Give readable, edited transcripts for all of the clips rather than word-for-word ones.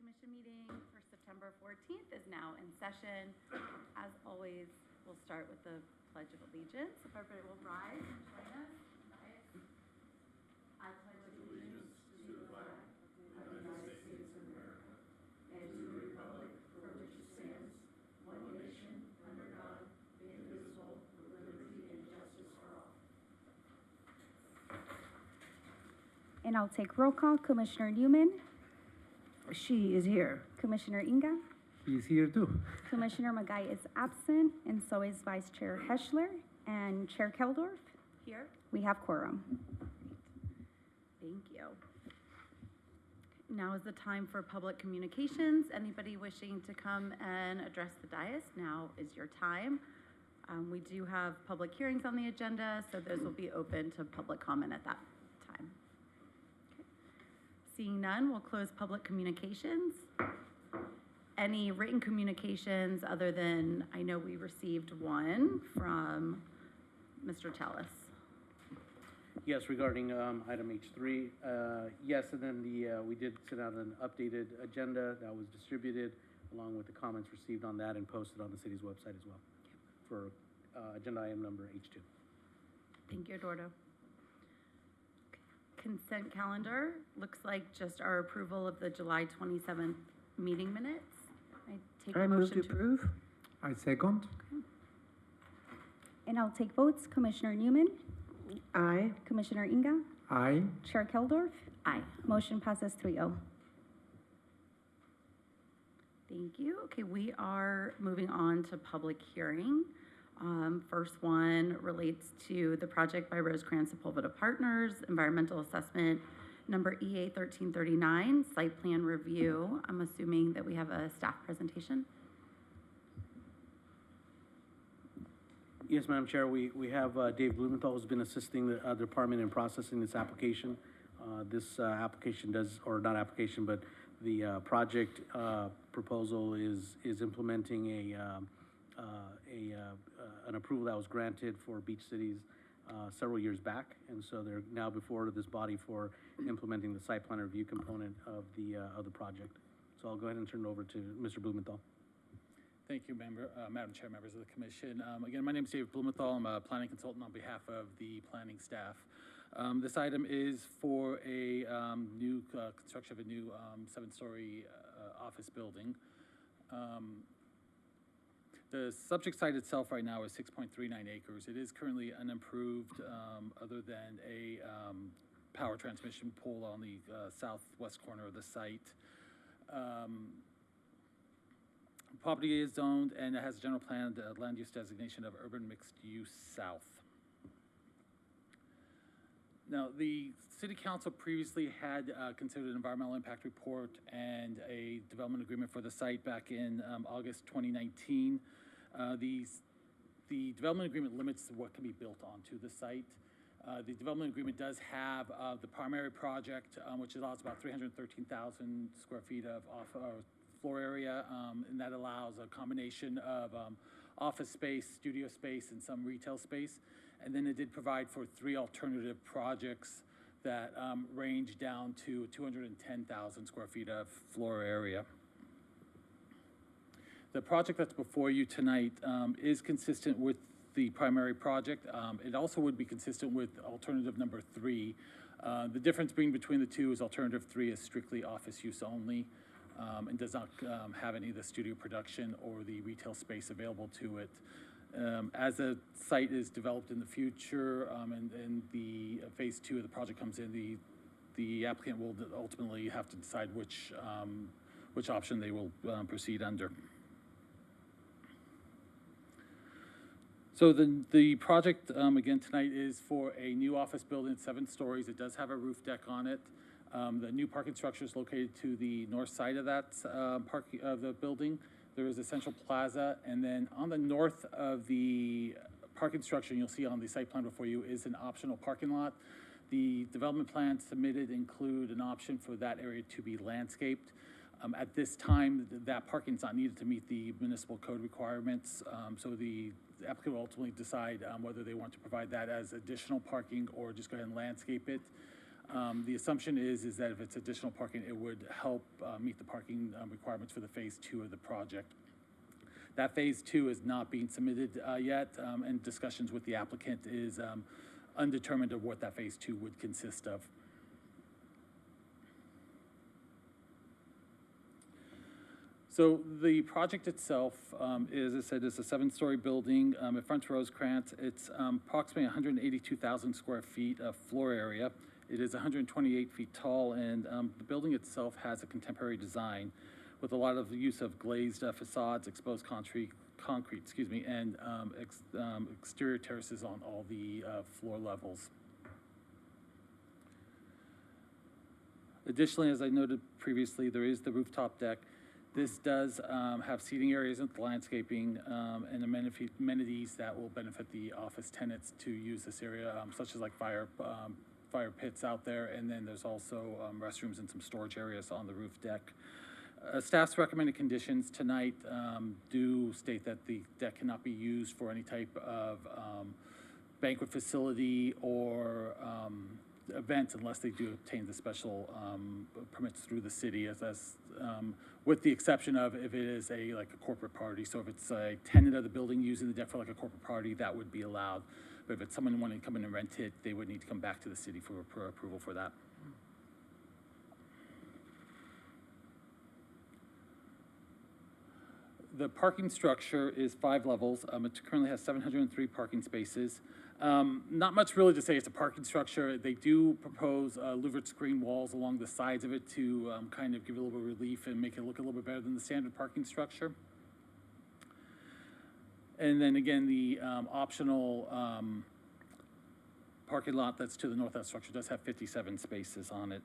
Commission meeting for September 14th is now in session. As always, we'll start with the Pledge of Allegiance. If everybody will rise and join us. I pledge allegiance to the flag of the United States of America and to the republic for which it stands, one nation, under God, indivisible, with liberty and justice for all. And I'll take roll call. Commissioner Newman, She is here. Commissioner Inga, He's here too. Commissioner Magai is absent, and so is Vice Chair Heschler and Chair Keldorf. Here. We have quorum. Thank you. Now is the time for public communications. Anybody wishing to come and address the dais, now is your time. We do have public hearings on the agenda, so those will be open to public comment at that time. Okay. Seeing none, we'll close public communications. Any written communications other than, I know we received one from Mr. Tellis. Yes, regarding item H3, yes, and then we did send out an updated agenda that was distributed along with the comments received on that and posted on the city's website as well for agenda item number H2. Thank you, Eduardo. Okay. Consent calendar, looks like just our approval of the July 27th meeting minutes. I take a I move motion to approve. I second. And I'll take votes. Commissioner Newman, Aye. Commissioner Inga, Aye. Chair Keldorf. Aye. Motion passes 3-0. Thank you. Okay, we are moving on to public hearing. First one relates to the project by Rosecrans Sepulveda Partners, environmental assessment number EA 1339, site plan review. I'm assuming that we have a staff presentation. Yes, Madam Chair, we have Dave Blumenthal who's been assisting the department in processing this application. This application does, or not application, but the project proposal is implementing an approval that was granted for beach cities several years back, and so they're now before this body for implementing the site plan review component of the project. So I'll go ahead and turn it over to Mr. Blumenthal. Thank you, Madam Chair, members of the Commission. Again, my name is David Blumenthal. I'm a planning consultant on behalf of the planning staff. This item is for a new construction of a new 7-story office building. The subject site itself right now is 6.39 acres. It is currently unimproved other than a power transmission pole on the southwest corner of the site. Property is zoned and it has a general plan, land use designation of urban mixed use south. Now, the City Council previously had considered an environmental impact report and a development agreement for the site back in August 2019. The development agreement limits what can be built onto the site. The development agreement does have the primary project, which allows about 313,000 square feet of floor area, and that allows a combination of office space, studio space, and some retail space. And then it did provide for 3 alternative projects that range down to 210,000 square feet of floor area. The project that's before you tonight is consistent with the primary project. It also would be consistent with alternative number 3. The difference between the two is alternative 3 is strictly office use only. And does not have any of the studio production or the retail space available to it. As the site is developed in the future and the phase 2 of the project comes in, the applicant will ultimately have to decide which option they will proceed under. So the project, again, tonight is for a new office building, 7 stories. It does have a roof deck on it. The new parking structure is located to the north side of that of the building. There is a central plaza, and then on the north of the parking structure, you'll see on the site plan before you, is an optional parking lot. The development plans submitted include an option for that area to be landscaped. At this time, that parking is not needed to meet the municipal code requirements, so the applicant will ultimately decide whether they want to provide that as additional parking or just go ahead and landscape it. The assumption is that if it's additional parking, it would help meet the parking requirements for the phase 2 of the project. That phase 2 is not being submitted yet, and discussions with the applicant is undetermined of what that phase 2 would consist of. So the project itself is, as I said, is a 7-story building. It fronts Rosecrans. It's approximately 182,000 square feet of floor area. It is 128 feet tall, and the building itself has a contemporary design with a lot of the use of glazed facades, exposed concrete, and exterior terraces on all the floor levels. Additionally, as I noted previously, there is the rooftop deck. This does have seating areas and landscaping and amenities that will benefit the office tenants to use this area, such as like fire pits out there, and then there's also restrooms and some storage areas on the roof deck. Staff's recommended conditions tonight do state that the deck cannot be used for any type of banquet facility or events unless they do obtain the special permits through the city, with the exception of if it is like a corporate party. So if it's a tenant of the building using the deck for like a corporate party, that would be allowed. But if it's someone wanting to come in and rent it, they would need to come back to the city for approval for that. The parking structure is 5 levels. It currently has 703 parking spaces. Not much really to say. It's a parking structure. They do propose louvered screen walls along the sides of it to kind of give it a little bit of relief and make it look a little bit better than the standard parking structure. And then again, the optional parking lot that's to the north of that structure does have 57 spaces on it.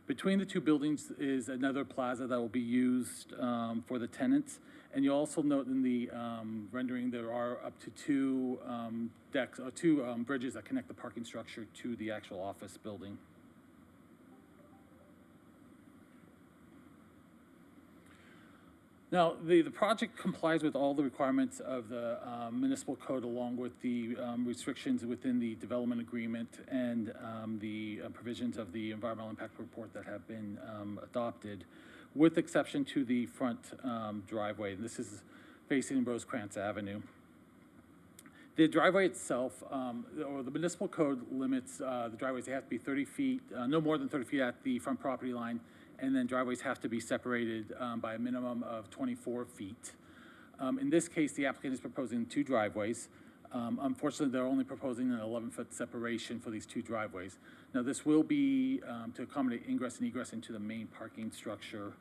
Between the two buildings is another plaza that will be used for the tenants. And you'll also note in the rendering there are up to 2 decks, or 2 bridges that connect the parking structure to the actual office building. Now, the project complies with all the requirements of the municipal code, along with the restrictions within the development agreement and the provisions of the environmental impact report that have been adopted, with exception to the front driveway. This is facing Rosecrans Avenue. The driveway itself, or the municipal code limits the driveways, they have to be 30 feet, no more than 30 feet at the front property line, and then driveways have to be separated by a minimum of 24 feet. In this case, the applicant is proposing 2 driveways. Unfortunately, they're only proposing an 11-foot separation for these 2 driveways. Now, this will be to accommodate ingress and egress into the main parking structure.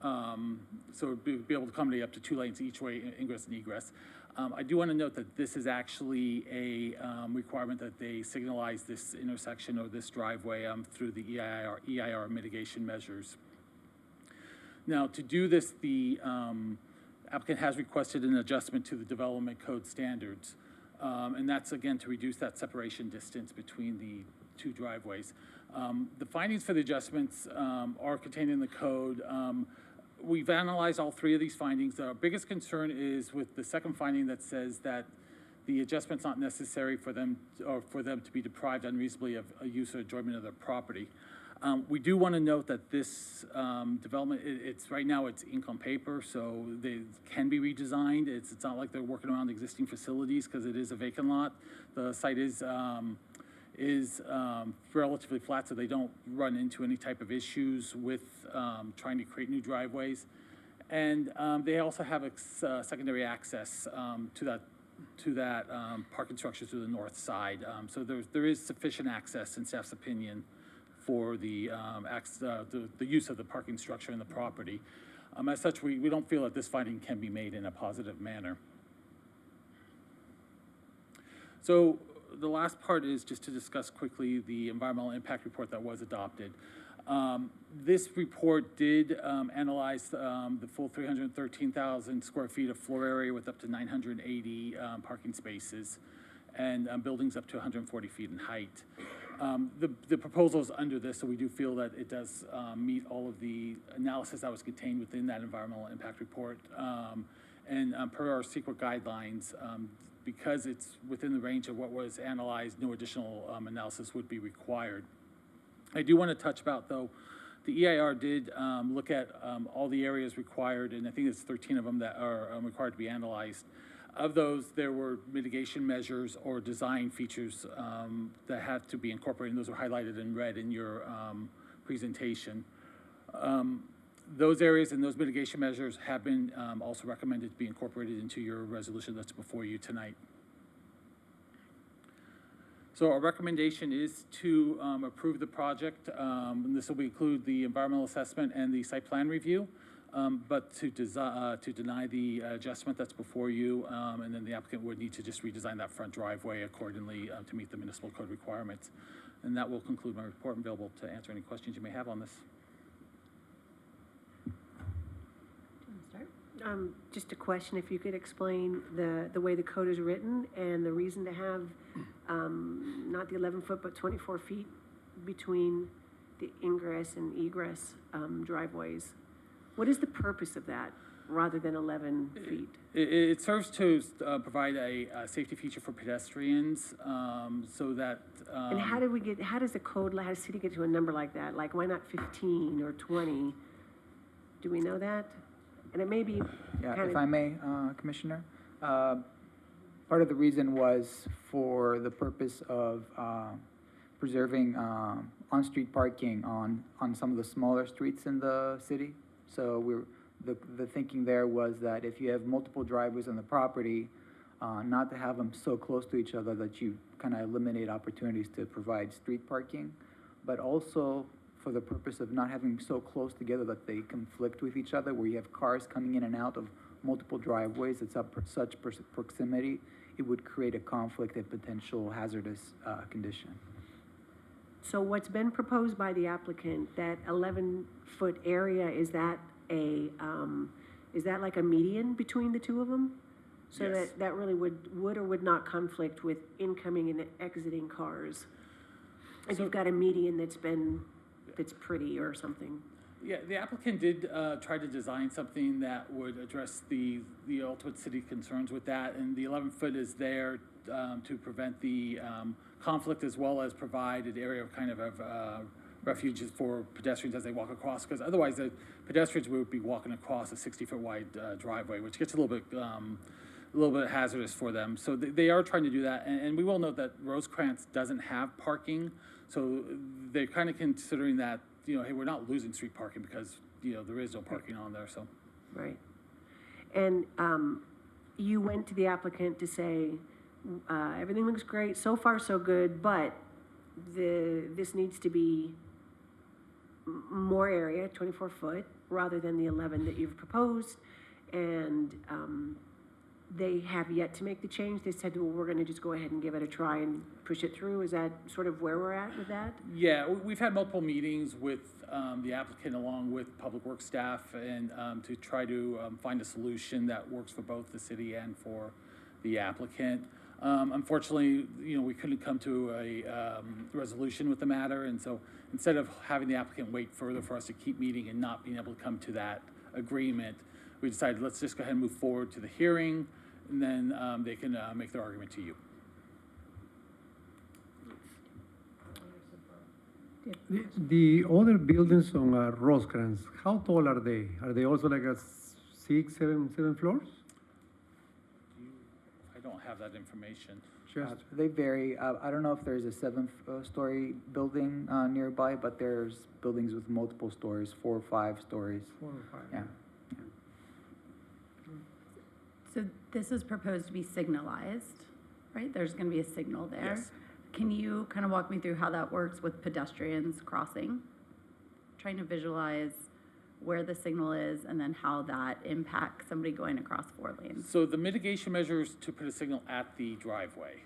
So it'd be able to accommodate up to 2 lanes each way, ingress and egress. I do want to note that this is actually a requirement that they signalize this intersection or this driveway through the EIR mitigation measures. Now, to do this, the applicant has requested an adjustment to the development code standards, and that's again to reduce that separation distance between the 2 driveways. The findings for the adjustments are contained in the code. We've analyzed all 3 of these findings. Our biggest concern is with the second finding that says that the adjustment's not necessary for them to be deprived unreasonably of a use or enjoyment of their property. We do want to note that this development, right now it's ink on paper, so they can be redesigned. It's not like they're working around existing facilities because it is a vacant lot. The site is relatively flat, so they don't run into any type of issues with trying to create new driveways. And they also have secondary access to that parking structure to the north side. So there is sufficient access, in staff's opinion, for the use of the parking structure in the property. As such, we don't feel that this finding can be made in a positive manner. So the last part is just to discuss quickly the environmental impact report that was adopted. This report did analyze the full 313,000 square feet of floor area with up to 980 parking spaces and buildings up to 140 feet in height. The proposal is under this, so we do feel that it does meet all of the analysis that was contained within that environmental impact report. And per our secret guidelines, because it's within the range of what was analyzed, no additional analysis would be required. I do want to touch about, though, the EIR did look at all the areas required, and I think it's 13 of them that are required to be analyzed. Of those, there were mitigation measures or design features that have to be incorporated, and those are highlighted in red in your presentation. Those areas and those mitigation measures have been also recommended to be incorporated into your resolution that's before you tonight. So our recommendation is to approve the project. And this will include the environmental assessment and the site plan review, but to deny the adjustment that's before you, and then the applicant would need to just redesign that front driveway accordingly to meet the municipal code requirements. And that will conclude my report. I'm available to answer any questions you may have on this. Just a question, if you could explain the way the code is written and the reason to have, not the 11-foot, but 24 feet between the ingress and egress driveways. What is the purpose of that, rather than 11 feet? It serves to provide a safety feature for pedestrians, so that. And how does the code, how does the city get to a number like that? Like, why not 15 or 20? Do we know that? And it may be Yeah, kind if of, I may, Commissioner, part of the reason was for the purpose of preserving on-street parking on some of the smaller streets in the city. So the thinking there was that if you have multiple driveways on the property, not to have them so close to each other that you kind of eliminate opportunities to provide street parking, but also for the purpose of not having so close together that they conflict with each other, where you have cars coming in and out of multiple driveways at such proximity, it would create a conflict and potential hazardous condition. so what's been proposed by the applicant, that 11-foot area, is that like a median between the two of them? So Yes. that really would or would not conflict with incoming and exiting cars? If you've got a median that's pretty or something. Yeah, the applicant did try to design something that would address the ultimate city concerns with that, and the 11-foot is there to prevent the conflict, as well as provide an area of kind of refuge for pedestrians as they walk across, because otherwise the pedestrians would be walking across a 60-foot wide driveway, which gets a little bit hazardous for them. So they are trying to do that, and we will note that Rosecrans doesn't have parking, so they're kind of considering that, you know, hey, we're not losing street parking because, you know, there is no parking on there, so. Right. And you went to the applicant to say, everything looks great, so far so good, but this needs to be more area, 24 foot, rather than the 11 that you've proposed. And they have yet to make the change. They said, well, we're gonna just go ahead and give it a try and push it through. Is that sort of where we're at with that? Yeah, we've had multiple meetings with the applicant along with Public Works staff, and to try to find a solution that works for both the city and for the applicant. Unfortunately, you know, we couldn't come to a resolution with the matter, and so instead of having the applicant wait further for us to keep meeting and not being able to come to that agreement, we decided let's just go ahead and move forward to the hearing, and then they can make their argument to you. The other buildings on Rosecrans, how tall are they? Are they also like a 6, 7 floors? I don't have that information. Just, They vary. I don't know if there's a 7-story building nearby, but there's buildings with multiple stories, 4 or 5 stories. 4 or 5. Yeah. So this is proposed to be signalized, right? There's going to be a signal there. Yes. Can you kind of walk me through how that works with pedestrians crossing? Trying to visualize where the signal is and then how that impacts somebody going across 4 lanes. So the mitigation measures to put a signal at the driveway.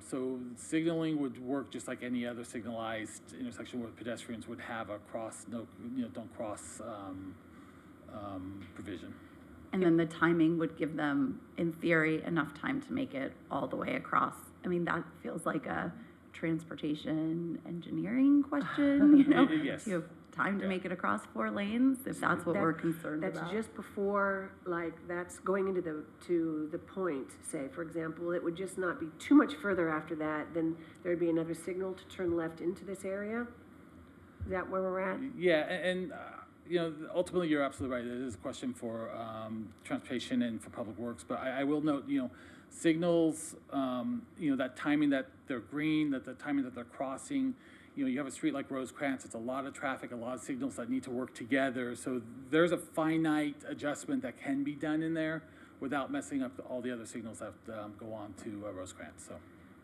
So signaling would work just like any other signalized intersection where pedestrians would have a cross, don't cross provision. And then the timing would give them, in theory, enough time to make it all the way across. I mean, that feels like a transportation engineering question, you know? Yes. You have time to make it across 4 lanes, if that's what That- we're concerned about. That's just before, like, that's going into to the point, say, for example, it would just not be too much further after that, then there'd be another signal to turn left into this area? Is that where we're at? Yeah, and you know, ultimately, you're absolutely right. It is a question for transportation and for public works. But I will note, you know, signals, you know, that timing that they're green, that the timing that they're crossing. You know, you have a street like Rosecrans, it's a lot of traffic, a lot of signals that need to work together. So there's a finite adjustment that can be done in there without messing up all the other signals that go on to Rosecrans. So.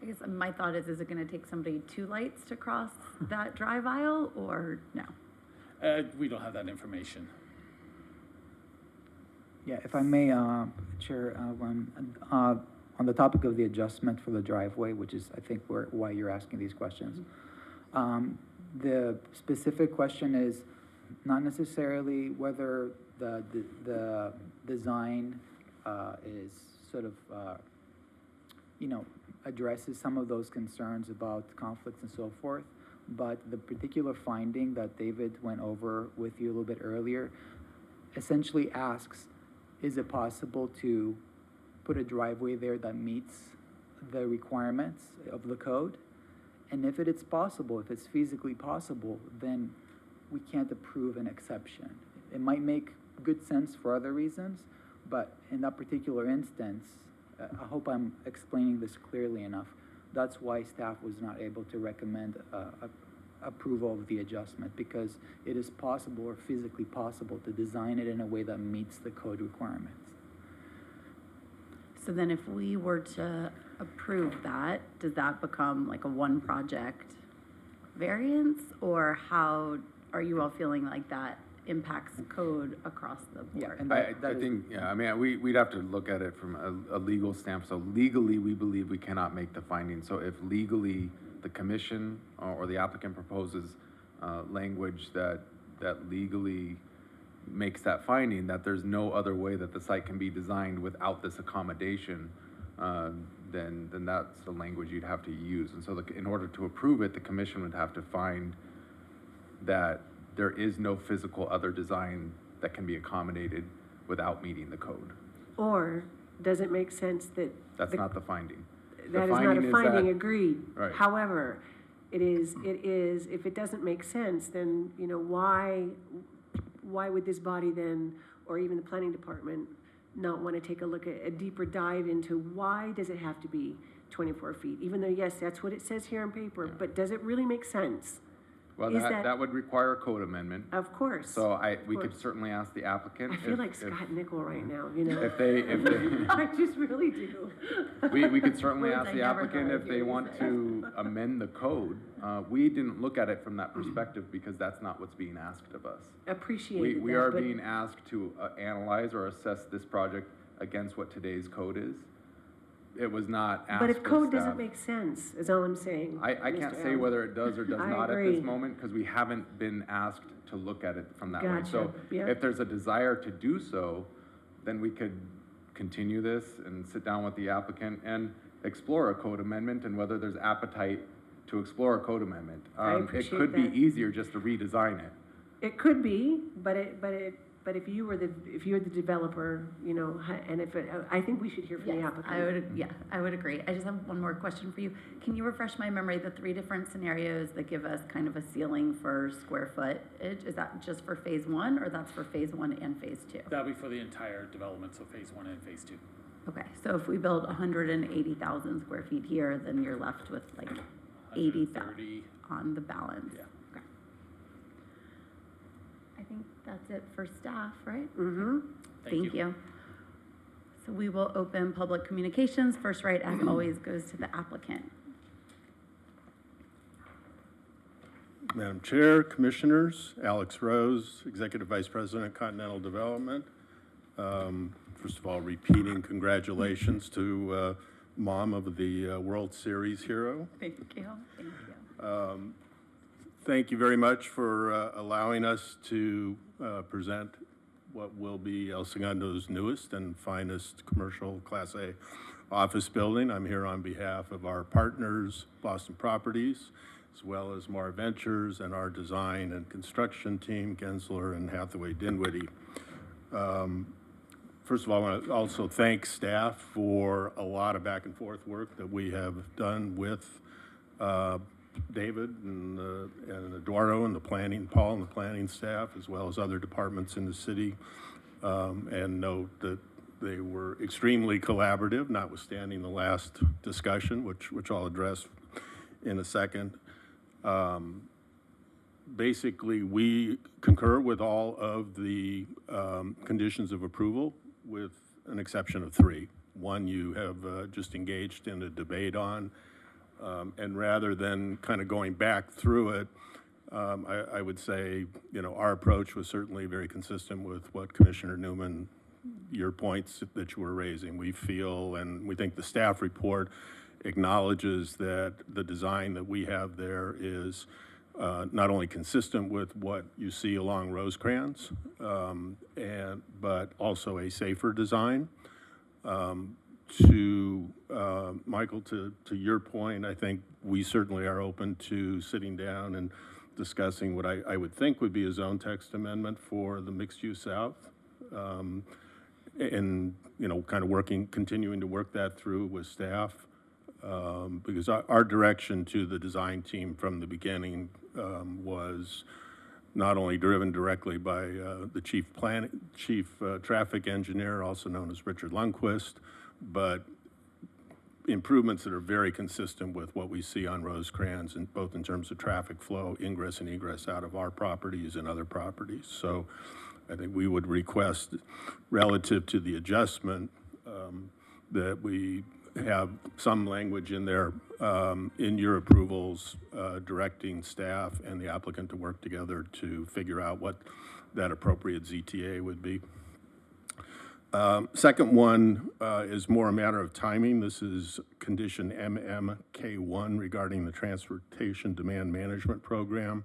I guess my thought is it gonna take somebody 2 lights to cross that drive aisle, or no? We don't have that information. Yeah, if I may, Chair, on the topic of the adjustment for the driveway, which is, I think, why you're asking these questions. The specific question is not necessarily whether the design is sort of, you know, addresses some of those concerns about conflicts and so forth, but the particular finding that David went over with you a little bit earlier essentially asks, is it possible to put a driveway there that meets the requirements of the code? And if it is possible, if it's physically possible, then we can't approve an exception. It might make good sense for other reasons, but in that particular instance, I hope I'm explaining this clearly enough. That's why staff was not able to recommend approval of the adjustment, because it is possible or physically possible to design it in a way that meets the code requirements. So then if we were to approve that, does that become like a 1 project variance? Or how are you all feeling like that impacts code across the board? Yeah, and I that is- think, yeah, I mean, we'd have to look at it from a legal stamp. So legally, we believe we cannot make the finding. So if legally the commission or the applicant proposes language that legally makes that finding, that there's no other way that the site can be designed without this accommodation, then that's the language you'd have to use. And so in order to approve it, the commission would have to find that there is no physical other design that can be accommodated without meeting the code. Or does it make sense that? That's the- not the finding. That The is not finding a is finding, that- agreed. Right. However, it is, if it doesn't make sense, then, you know, why would this body then, or even the planning department, not want to take a look at, a deeper dive into why does it have to be 24 feet? Even though, yes, that's what it says here on paper, but does it really make sense? Well, Is that would require a code amendment. Of course. So we could course. certainly ask the applicant. I feel if- like if- Scott Nickel right now, you know? If they, I just really do. we could certainly Words ask I the never applicant thought I'd if they hear you want say. to amend the code. We didn't look at it from that perspective because that's not what's being asked of us. Appreciated We that, are but- being asked to analyze or assess this project against what today's code is. It was not asked But if for code staff. doesn't make sense, is all I'm saying. I can't Mr. say Allen. whether it does or does I not at agree. this moment, because we haven't been asked to look at it from that way. Gotcha. So Yeah. if there's a desire to do so, then we could continue this and sit down with the applicant and explore a code amendment and whether there's appetite to explore a code amendment. I It appreciate could be that. easier just to redesign it. It could be, but if you were the developer, you know, and I think we should hear from the Yes, applicant. I would agree. I just have one more question for you. Can you refresh my memory, the 3 different scenarios that give us kind of a ceiling for square footage? Is that just for phase 1, or that's for phase 1 and phase 2? That'll be for the entire development, so phase 1 and phase 2. Okay, so if we build 180,000 square feet here, then you're left with like 80,000 130. on the balance? Yeah. Okay. I think that's it for staff, right? Mm-hmm. Thank you. So we will open public communications. First right, as always, goes to the applicant. Madam Chair, Commissioners, Alex Rose, Executive Vice President, Continental Development. First of all, repeating congratulations to Mom of the World Series hero. Thank you. Thank you. Thank you very much for allowing us to present what will be El Segundo's newest and finest commercial Class A office building. I'm here on behalf of our partners, Boston Properties, as well as Mar Ventures and our design and construction team, Gensler and Hathaway Dinwiddie. First of all, I want to also thank staff for a lot of back and forth work that we have done with David and Eduardo and the planning, Paul and the planning staff, as well as other departments in the city. And note that they were extremely collaborative, notwithstanding the last discussion, which I'll address in a second. Basically, we concur with all of the conditions of approval, with an exception of 3. One you have just engaged in a debate on, and rather than kind of going back through it, I would say, you know, our approach was certainly very consistent with what Commissioner Newman, your points that you were raising. We feel, and we think the staff report acknowledges that the design that we have there is not only consistent with what you see along Rosecrans, but also a safer design. Michael, to your point, I think we certainly are open to sitting down and discussing what I would think would be a zone text amendment for the mixed use south. And, you know, kind of continuing to work that through with staff. Because our direction to the design team from the beginning was not only driven directly by the chief traffic engineer, also known as Richard Lundquist, but improvements that are very consistent with what we see on Rosecrans, and both in terms of traffic flow, ingress and egress out of our properties and other properties. So I think we would request, relative to the adjustment, that we have some language in there in your approvals directing staff and the applicant to work together to figure out what that appropriate ZTA would be. Second one is more a matter of timing. This is condition MMK1 regarding the Transportation Demand Management Program.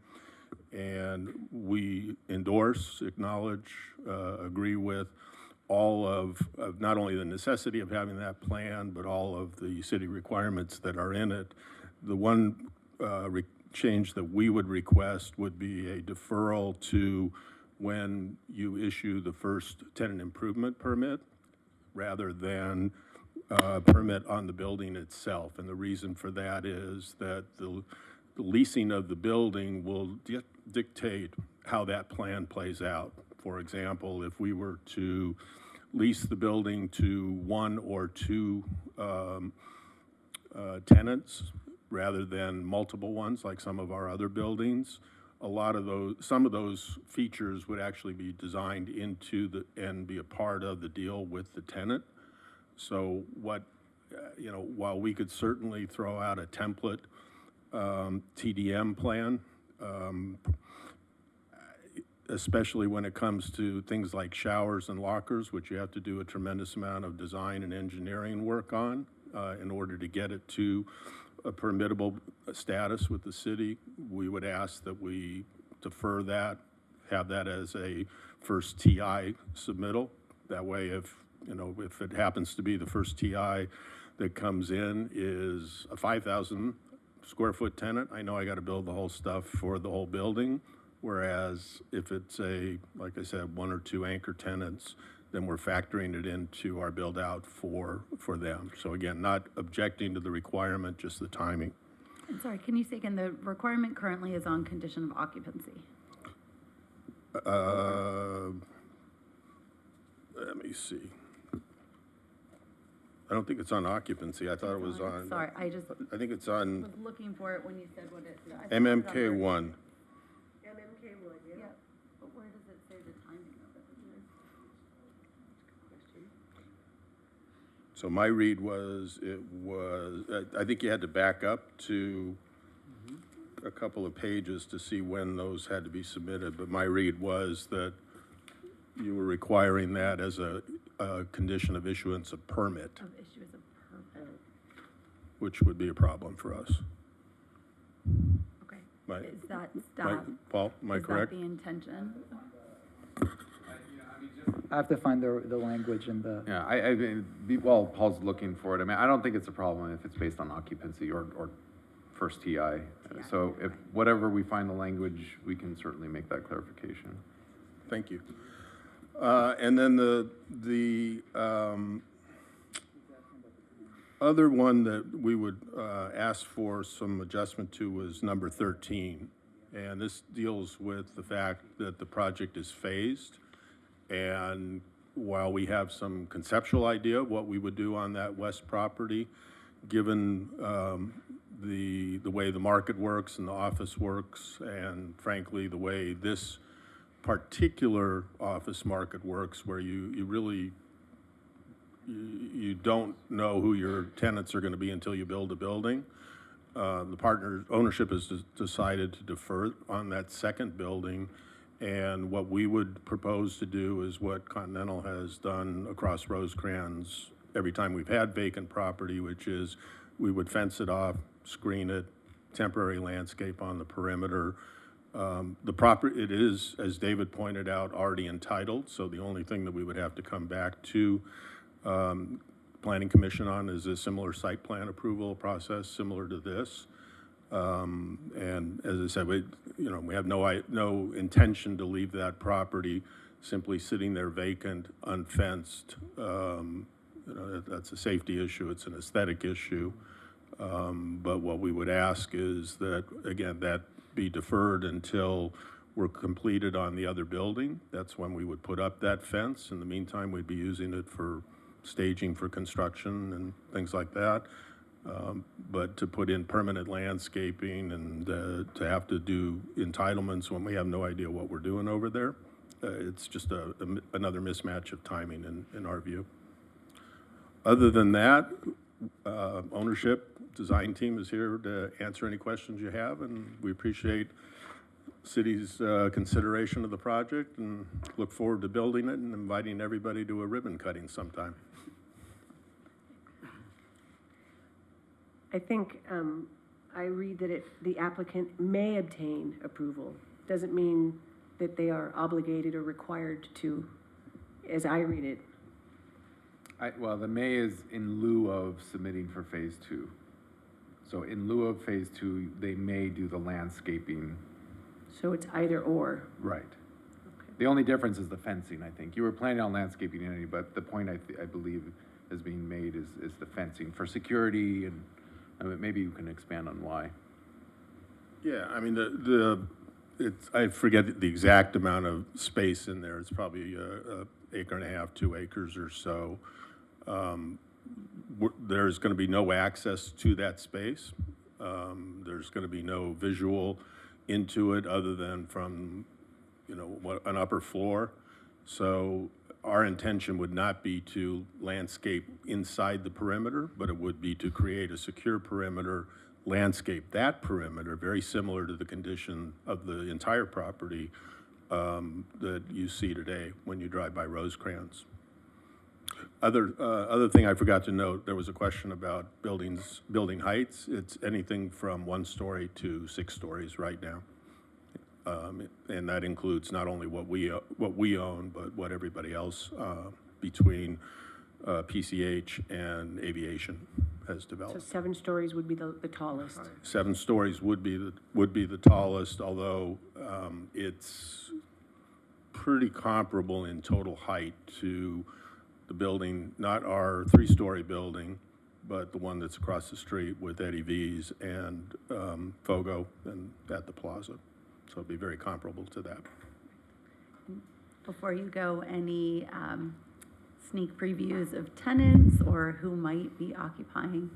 And we endorse, acknowledge, agree with all of not only the necessity of having that plan, but all of the city requirements that are in it. The one change that we would request would be a deferral to when you issue the first tenant improvement permit, rather than permit on the building itself. And the reason for that is that the leasing of the building will dictate how that plan plays out. For example, if we were to lease the building to 1 or 2 tenants rather than multiple ones like some of our other buildings, some of those features would actually be designed into and be a part of the deal with the tenant. So while we could certainly throw out a template TDM plan, especially when it comes to things like showers and lockers, which you have to do a tremendous amount of design and engineering work on in order to get it to a permittable status with the city, we would ask that we defer that, have that as a first TI submittal. That way, if it happens to be the first TI that comes in is a 5,000 square foot tenant, I know I got to build the whole stuff for the whole building. Whereas if it's like I said, 1 or 2 anchor tenants, then we're factoring it into our build out for them. So again, not objecting to the requirement, just the timing. I'm sorry, can you say again, the requirement currently is on condition of occupancy? Let me see. I don't think it's on occupancy. I thought it was on. Sorry, I think it's on was looking for it when you said what it. MMK1. Yeah, but where does it say the timing of it? So my read was, I think you had to back up to a couple of pages to see when those had to be submitted, but my read was that you were requiring that as a condition of issuance of permit. Of issuance of permit. Which would be a problem for us. Okay. Is that staff? Paul, am I correct? Is that the intention? I have to find the language in the. Yeah, while Paul's looking for it, I mean, I don't think it's a problem if it's based on occupancy or first TI. So if, whatever we find the language, we can certainly make that clarification. Thank you. And then the other one that we would ask for some adjustment to was number 13. And this deals with the fact that the project is phased. And while we have some conceptual idea of what we would do on that west property, given the way the market works and the office works, and frankly, the way this particular office market works, where you really, you don't know who your tenants are going to be until you build a building. The partner ownership has decided to defer on that second building, and what we would propose to do is what Continental has done across Rosecrans every time we've had vacant property, which is we would fence it off, screen it, temporary landscape on the perimeter. The property, it is, as David pointed out, already entitled, so the only thing that we would have to come back to Planning Commission on is a similar site plan approval process, similar to this. And as I said, we have no intention to leave that property simply sitting there vacant, unfenced. That's a safety issue, it's an aesthetic issue. But what we would ask is that, again, that be deferred until we're completed on the other building. That's when we would put up that fence. In the meantime, we'd be using it for staging for construction and things like that. But to put in permanent landscaping and to have to do entitlements when we have no idea what we're doing over there, it's just another mismatch of timing in our view. Other than that, ownership, design team is here to answer any questions you have, and we appreciate city's consideration of the project and look forward to building it and inviting everybody to a ribbon cutting sometime. I think I read that the applicant may obtain approval. Doesn't mean that they are obligated or required to, as I read it. Well, the may is in lieu of submitting for phase 2. So in lieu of phase 2, they may do the landscaping. So it's either or. Right. Okay. The only difference is the fencing, I think. You were planning on landscaping anyway, but the point I believe is being made is the fencing for security, and I mean, maybe you can expand on why. Yeah, I mean, I forget the exact amount of space in there. It's probably an acre and a half, 2 acres or so. There's going to be no access to that space. There's going to be no visual into it other than from, an upper floor. So our intention would not be to landscape inside the perimeter, but it would be to create a secure perimeter, landscape that perimeter, very similar to the condition of the entire property that you see today when you drive by Rosecrans. Other thing I forgot to note, there was a question about building heights. It's anything from 1 story to 6 stories right now. And that includes not only what we own, but what everybody else between PCH and aviation has So developed. 7 stories would be the tallest. 7 stories would be the tallest, although it's pretty comparable in total height to the building, not our 3-story building, but the one that's across the street with Eddie V's and Fogo and at the plaza. So it'd be very comparable to that. Before you go, any sneak previews of tenants or who might be occupying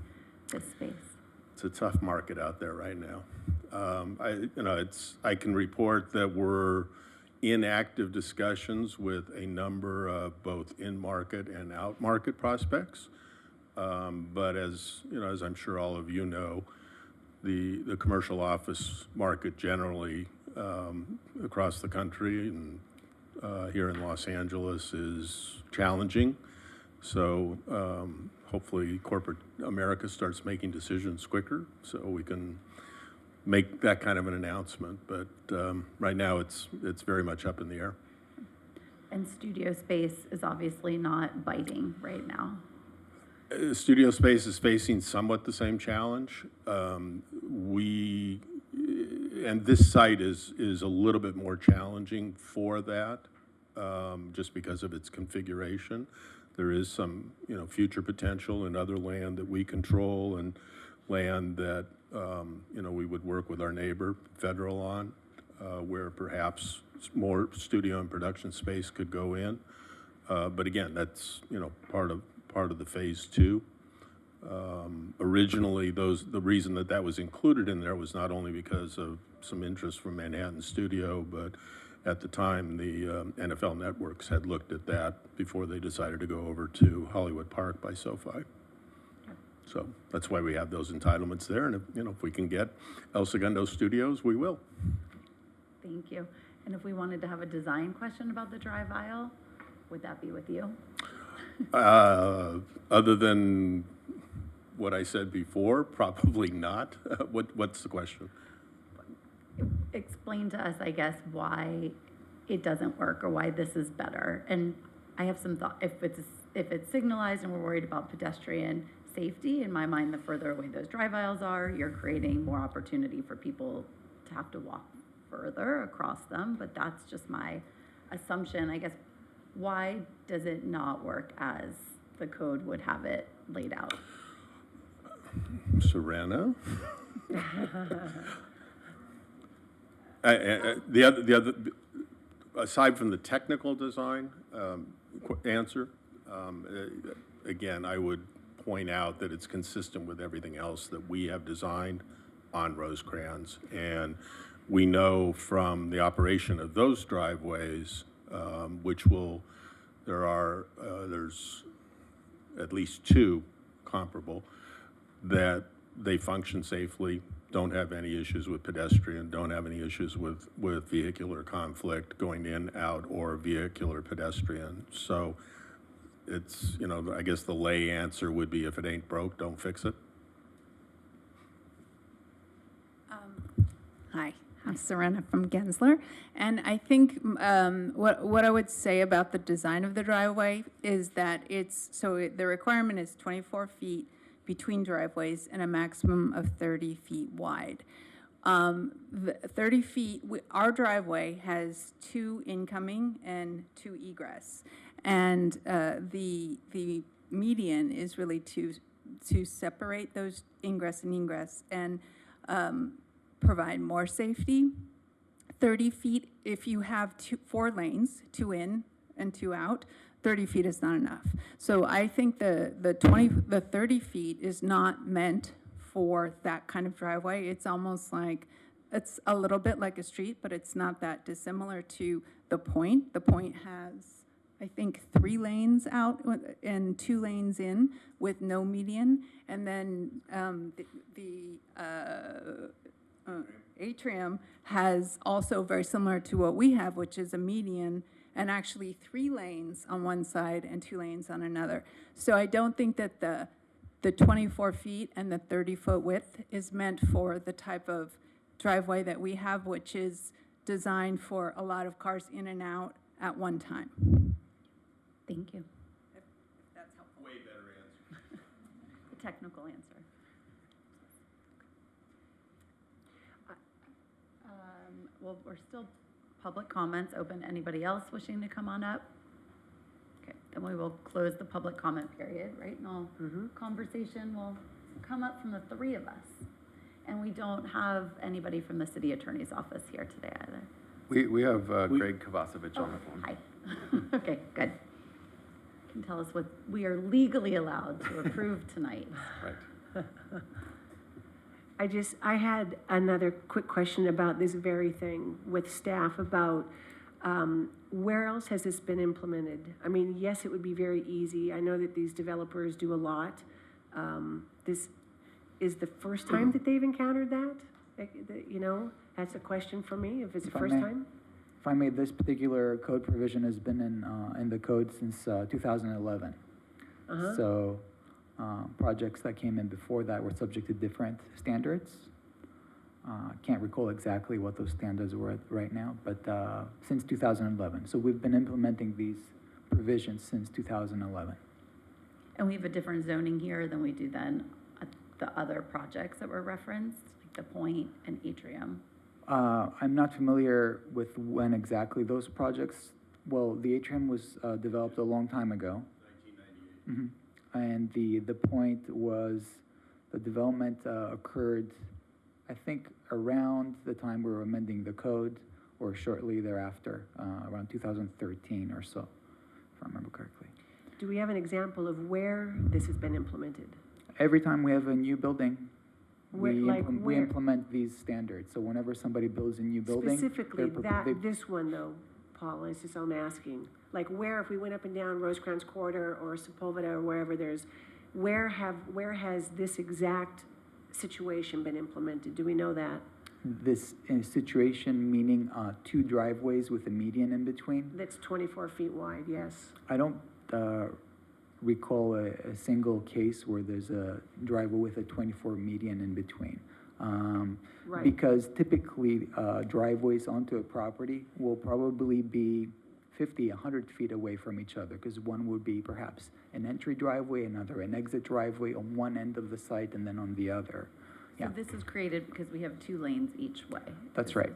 this space? It's a tough market out there right now. I can report that we're in active discussions with a number of both in-market and out-market prospects. But as I'm sure all of you know, the commercial office market generally across the country and here in Los Angeles is challenging. So hopefully corporate America starts making decisions quicker so we can make that kind of an announcement. But right now it's very much up in the air. And studio space is obviously not biting right now. Studio space is facing somewhat the same challenge. and this site is a little bit more challenging for that, just because of its configuration. There is some, future potential in other land that we control and land that, we would work with our neighbor, Federal, on, where perhaps more studio and production space could go in. But again, that's, part of the phase two. Originally, the reason that was included in there was not only because of some interest from Manhattan Studio, but at the time, the NFL Networks had looked at that before they decided to go over to Hollywood Park by SoFi. So that's why we have those entitlements there, and if we can get El Segundo Studios, we will. Thank you. And if we wanted to have a design question about the drive aisle, would that be with you? Other than what I said before, probably not. What's the question? Explain to us, I guess, why it doesn't work or why this is better. And I have some thought, if it's signalized and we're worried about pedestrian safety, in my mind, the further away those drive aisles are, you're creating more opportunity for people to have to walk further across them. But that's just my assumption. I guess, why does it not work as the code would have it laid out? Serena? The other, aside from the technical design answer, again, I would point out that it's consistent with everything else that we have designed on Rosecrans. And we know from the operation of those driveways, there's at least two comparable, that they function safely, don't have any issues with pedestrian, don't have any issues with vehicular conflict going in, out, or vehicular pedestrian. So it's, I guess the lay answer would be, if it ain't broke, don't fix it. Hi, I'm Serena from Gensler, and I think what I would say about the design of the driveway is that the requirement is 24 feet between driveways and a maximum of 30 feet wide. The 30 feet, our driveway has 2 incoming and 2 egress, and the median is really to separate those ingress and egress and provide more safety. 30 feet, if you have 4 lanes, 2 in and 2 out, 30 feet is not enough. So I think the 30 feet is not meant for that kind of driveway. It's almost like, it's a little bit like a street, but it's not that dissimilar to the Point. The Point has, I think, 3 lanes out and 2 lanes in with no median. And then the Atrium has also very similar to what we have, which is a median and actually 3 lanes on one side and 2 lanes on another. So I don't think that the 24 feet and the 30-foot width is meant for the type of driveway that we have, which is designed for a lot of cars in and out at one time. Thank you. If that's helpful. Way better answer. The technical answer. Well, we're still public comments open. Anybody else wishing to come on up? Okay, then we will close the public comment period, right? And all conversation will come up from the 3 of us. And we don't have anybody from the city attorney's office here today either. We have Greg Kovacevic on the phone. Hi. Okay, good. Can tell us what we are legally allowed to approve tonight. Right. I had another quick question about this very thing with staff about where else has this been implemented? I mean, yes, it would be very easy. I know that these developers do a lot. This is the first time that they've encountered that? That's a question for me, if it's the first time. If I may, this particular code provision has been in the code since 2011. So projects that came in before that were subject to different standards. Can't recall exactly what those standards were right now, but since 2011. So we've been implementing these provisions since 2011. And we have a different zoning here than we do then the other projects that were referenced, like the Point and Atrium? I'm not familiar with when exactly those projects, well, the atrium was developed a long time ago. 1998. And the Point was, the development occurred, I think, around the time we were amending the code, or shortly thereafter, around 2013 or so, if I remember correctly. Do we have an example of where this has been implemented? Every time we have a new building, Where- we, like we where? implement these standards. So whenever somebody builds a new building, Specifically, they- this one though, Paul, is just I'm asking. Like where, if we went up and down Rosecrans Corridor or Sepulveda or wherever where has this exact situation been implemented? Do we know that? this situation, meaning two driveways with a median in between. That's 24 feet wide, yes. I don't recall a single case where there's a driveway with a 24 median in between. Right. Because typically driveways onto a property will probably be 50, 100 feet away from each other, because one would be perhaps an entry driveway, another an exit driveway on one end of the site and then on the other. So Yeah. this is created because we have 2 lanes each way. That's right.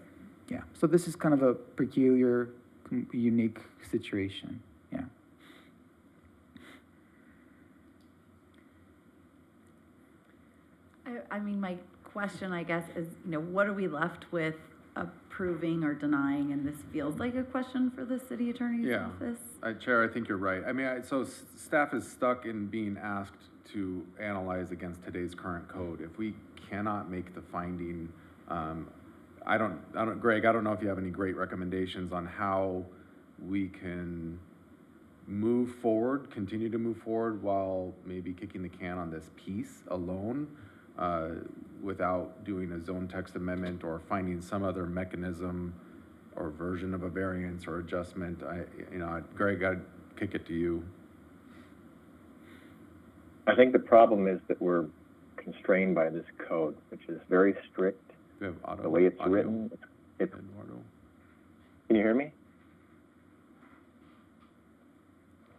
Yeah. So this is kind of a peculiar, unique situation. Yeah. I mean, my question, I guess, is, what are we left with approving or denying? And this feels like a question for the city attorney's Yeah. office. Chair, I think you're right. I mean, staff is stuck in being asked to analyze against today's current code. If we cannot make the finding, Greg, I don't know if you have any great recommendations on how we can move forward, continue to move forward while maybe kicking the can on this piece alone, without doing a zone text amendment or finding some other mechanism or version of a variance or adjustment. Greg, I'd kick it to you. I think the problem is that we're constrained by this code, which is very strict. We have audio, The way it's audio, written, it's, Eduardo. can you hear me?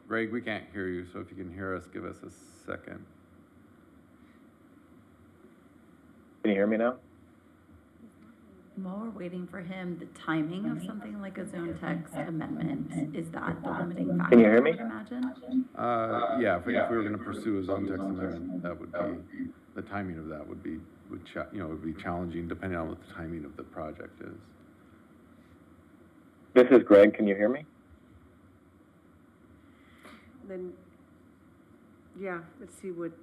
Greg, we can't hear you, so if you can hear us, give us a second. Can you hear me now? While we're waiting for him, the timing of something like a zone text amendment, is that the limiting factor? Can you hear me? I would imagine? Yeah, if we were gonna pursue a zone text amendment, that would be, the timing of that would be challenging depending on what the timing of the project is. This is Greg, can you hear me? Then, yeah, let's see what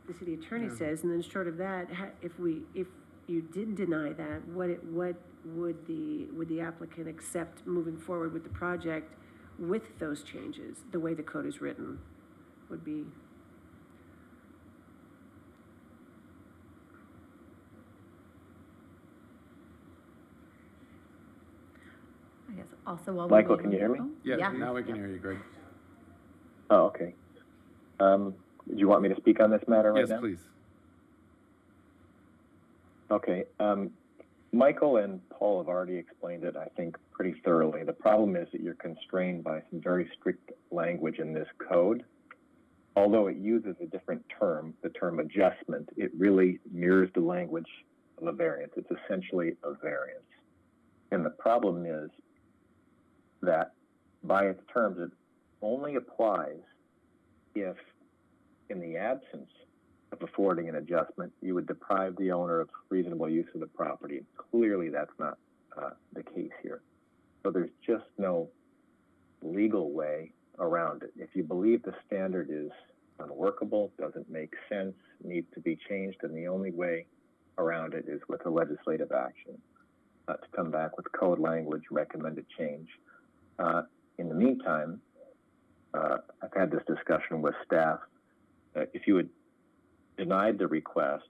the city attorney says, and then short of that, if you did deny that, what would the applicant accept moving forward with the project with those changes, the way the code is written, would be? I guess also while we're Michael, waiting- can you hear me? Oh, Yeah, now we can hear you, Greg. Oh, okay. Do you want me to speak on this matter right Yes, now? please. Okay, Michael and Paul have already explained it, I think, pretty thoroughly. The problem is that you're constrained by some very strict language in this code. Although it uses a different term, the term adjustment, it really mirrors the language of a variance. It's essentially a variance. And the problem is that by its terms, it only applies if, in the absence of affording an adjustment, you would deprive the owner of reasonable use of the property. Clearly, that's not the case here. So there's just no legal way around it. If you believe the standard is unworkable, doesn't make sense, needs to be changed, then the only way around it is with a legislative action, to come back with code language, recommended change. In the meantime, I've had this discussion with staff. If you had denied the request,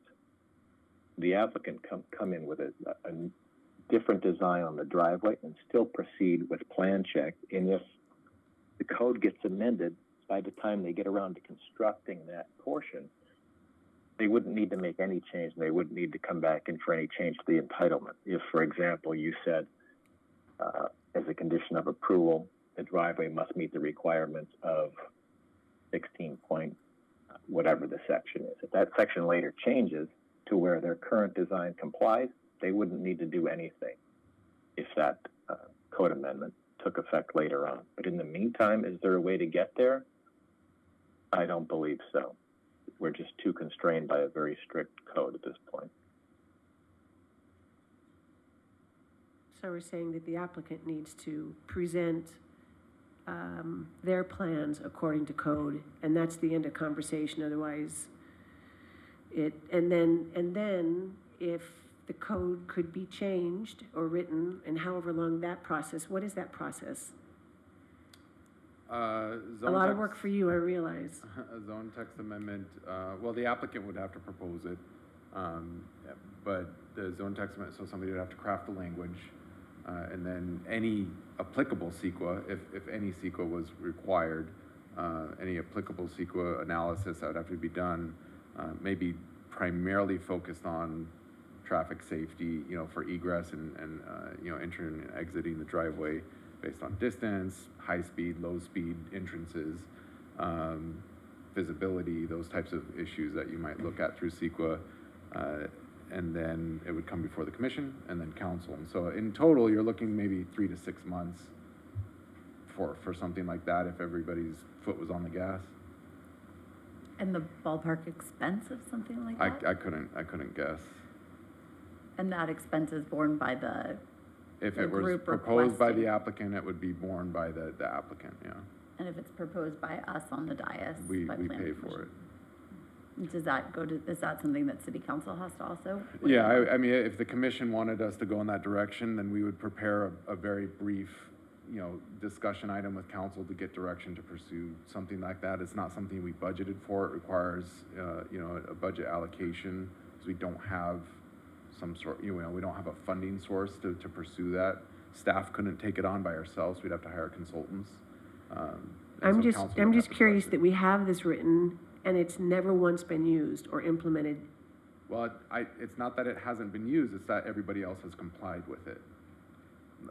the applicant come in with a different design on the driveway and still proceed with plan check. And if the code gets amended, by the time they get around to constructing that portion, they wouldn't need to make any change, and they wouldn't need to come back in for any change to the entitlement. If, for example, you said, as a condition of approval, the driveway must meet the requirements of 16.1 whatever the section is. If that section later changes to where their current design complies, they wouldn't need to do anything if that code amendment took effect later on. But in the meantime, is there a way to get there? I don't believe so. We're just too constrained by a very strict code at this point. So we're saying that the applicant needs to present their plans according to code, and that's the end of conversation, otherwise and then if the code could be changed or written, and however long that process, what is that process? A lot of work for you, I realize. A zone text amendment, well, the applicant would have to propose it, but the zone text amendment, so somebody would have to craft the language, and then any applicable CEQA, if any CEQA was required, any applicable CEQA analysis that would have to be done, maybe primarily focused on traffic safety, for egress and entering and exiting the driveway based on distance, high speed, low speed entrances, visibility, those types of issues that you might look at through CEQA. And then it would come before the commission and then council. And so in total, you're looking maybe 3 to 6 months for something like that if everybody's foot was on the gas. And the ballpark expense of something like that? I couldn't guess. And that expense is borne by the If the it was group proposed by the requesting. applicant, it would be borne by the applicant, yeah. And if it's proposed by us on the dais? We by planning pay for commission? it. Does that go to, is that something that city council has to also? Yeah, I mean, if the commission wanted us to go in that direction, then we would prepare a very brief, discussion item with council to get direction to pursue something like that. It's not something we budgeted for. It requires, a budget allocation, because we don't have some sort, we don't have a funding source to pursue that. Staff couldn't take it on by ourselves. We'd have to hire consultants. I'm just curious that we have this written and it's never once been used or implemented. Well, it's not that it hasn't been used, it's that everybody else has complied with it.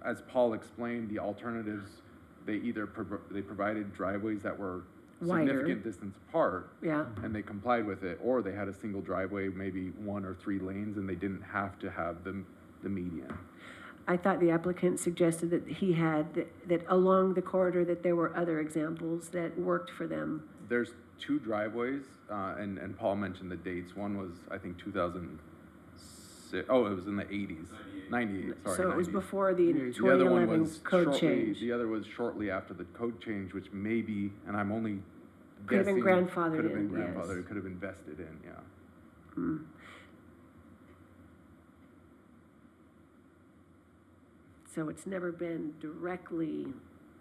As Paul explained, the alternatives, they provided driveways that were Wider. significant distance apart, Yeah, and they complied with it, or they had a single driveway, maybe 1 or 3 lanes, and they didn't have to have the median. I thought the applicant suggested that he had, that along the corridor, that there were other examples that worked for them. There's 2 driveways, and Paul mentioned the dates. One was, I think, 2006, it was in the 80s. 98, sorry. So it was 90s. before the The other one 2011 was code shortly, change. the other was shortly after the code change, which may be, and I'm only Could have been guessing, grandfathered could have been in, yes. grandfathered, could have invested in, yeah. Hmm. So it's never been directly,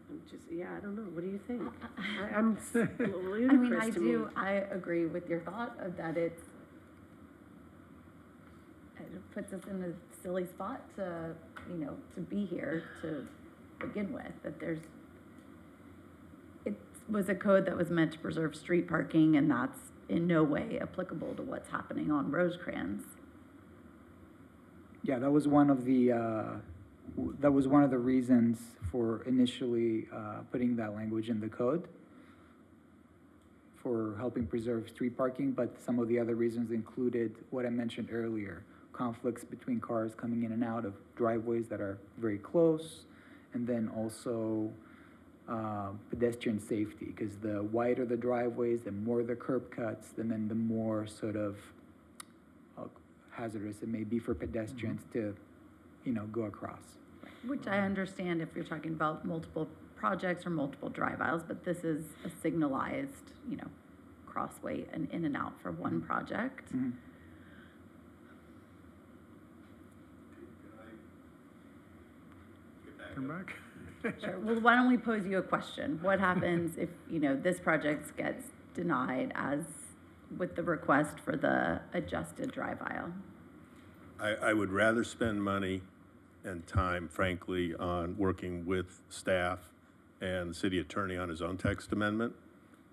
I don't know, what do you think? I'm I mean, ludicrous to me. I agree with your thought of that it puts us in a silly spot to be here to begin with, that it was a code that was meant to preserve street parking, and that's in no way applicable to what's happening on Rosecrans. Yeah, that was one of the reasons for initially putting that language in the code for helping preserve street parking, but some of the other reasons included what I mentioned earlier, conflicts between cars coming in and out of driveways that are very close, and then also pedestrian safety, because the wider the driveways, the more the curb cuts, and then the more sort of hazardous it may be for pedestrians to, go across. Which I understand if you're talking about multiple projects or multiple drive aisles, but this is a signalized, crossway and in and out for one project. Mm-hmm. Come back. Sure. Well, why don't we pose you a question? What happens if, this project gets denied as with the request for the adjusted drive aisle? I would rather spend money and time, frankly, on working with staff and the city attorney on his own text amendment.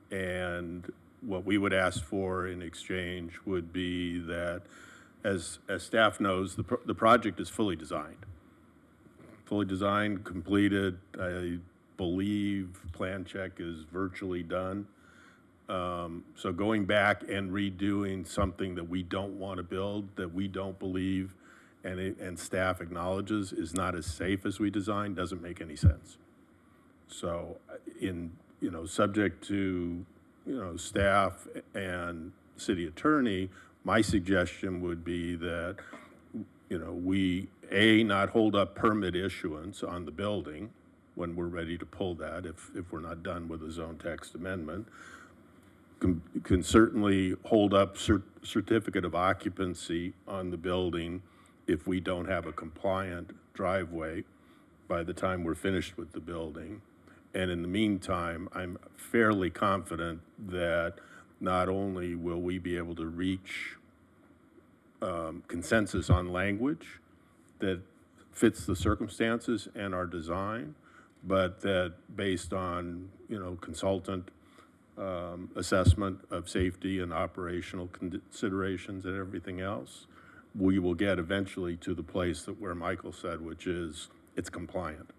And what we would ask for in exchange would be that, as staff knows, the project is fully designed. Fully designed, completed. I believe plan check is virtually done. So going back and redoing something that we don't want to build, that we don't believe, and staff acknowledges is not as safe as we designed, doesn't make any sense. So subject to, staff and city attorney, my suggestion would be that, we, not hold up permit issuance on the building when we're ready to pull that, if we're not done with the zone text amendment. Can certainly hold up certificate of occupancy on the building if we don't have a compliant driveway by the time we're finished with the building. And in the meantime, I'm fairly confident that not only will we be able to reach consensus on language that fits the circumstances and our design, but that based on, consultant assessment of safety and operational considerations and everything else, we will get eventually to the place that where Michael said, which is it's compliant.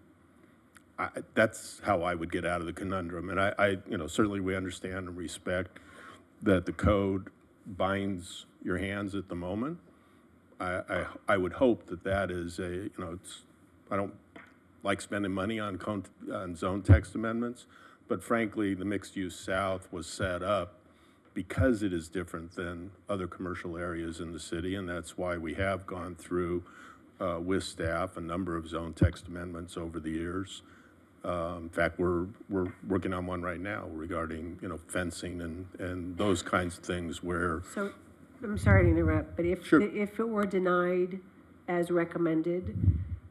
That's how I would get out of the conundrum. And I certainly we understand and respect that the code binds your hands at the moment. I would hope that is I don't like spending money on zone text amendments, but frankly, the mixed use south was set up because it is different than other commercial areas in the city, and that's why we have gone through with staff a number of zone text amendments over the years. In fact, we're working on one right now regarding fencing and those kinds of things where. So, I'm sorry to interrupt, but if Sure. if it were denied as recommended,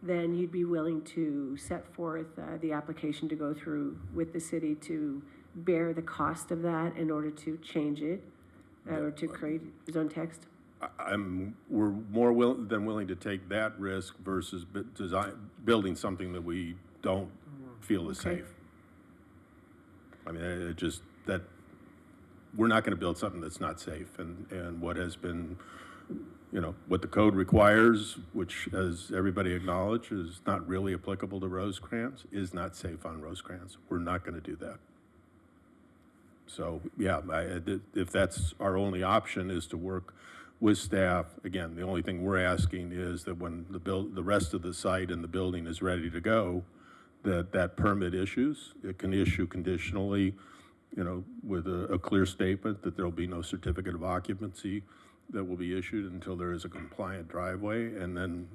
then you'd be willing to set forth the application to go through with the city to bear the cost of that in order to change it or to create zone text? We're more than willing to take that risk versus building something that we don't feel is Okay. safe. I mean, it just, that, we're not gonna build something that's not safe, and what has been, what the code requires, which, as everybody acknowledged, is not really applicable to Rosecrans, is not safe on Rosecrans. We're not gonna do that. So, yeah, if that's our only option is to work with staff, again, the only thing we're asking is that when the rest of the site and the building is ready to go, that permit issues, it can issue conditionally, with a clear statement that there'll be no certificate of occupancy that will be issued until there is a compliant driveway. And then,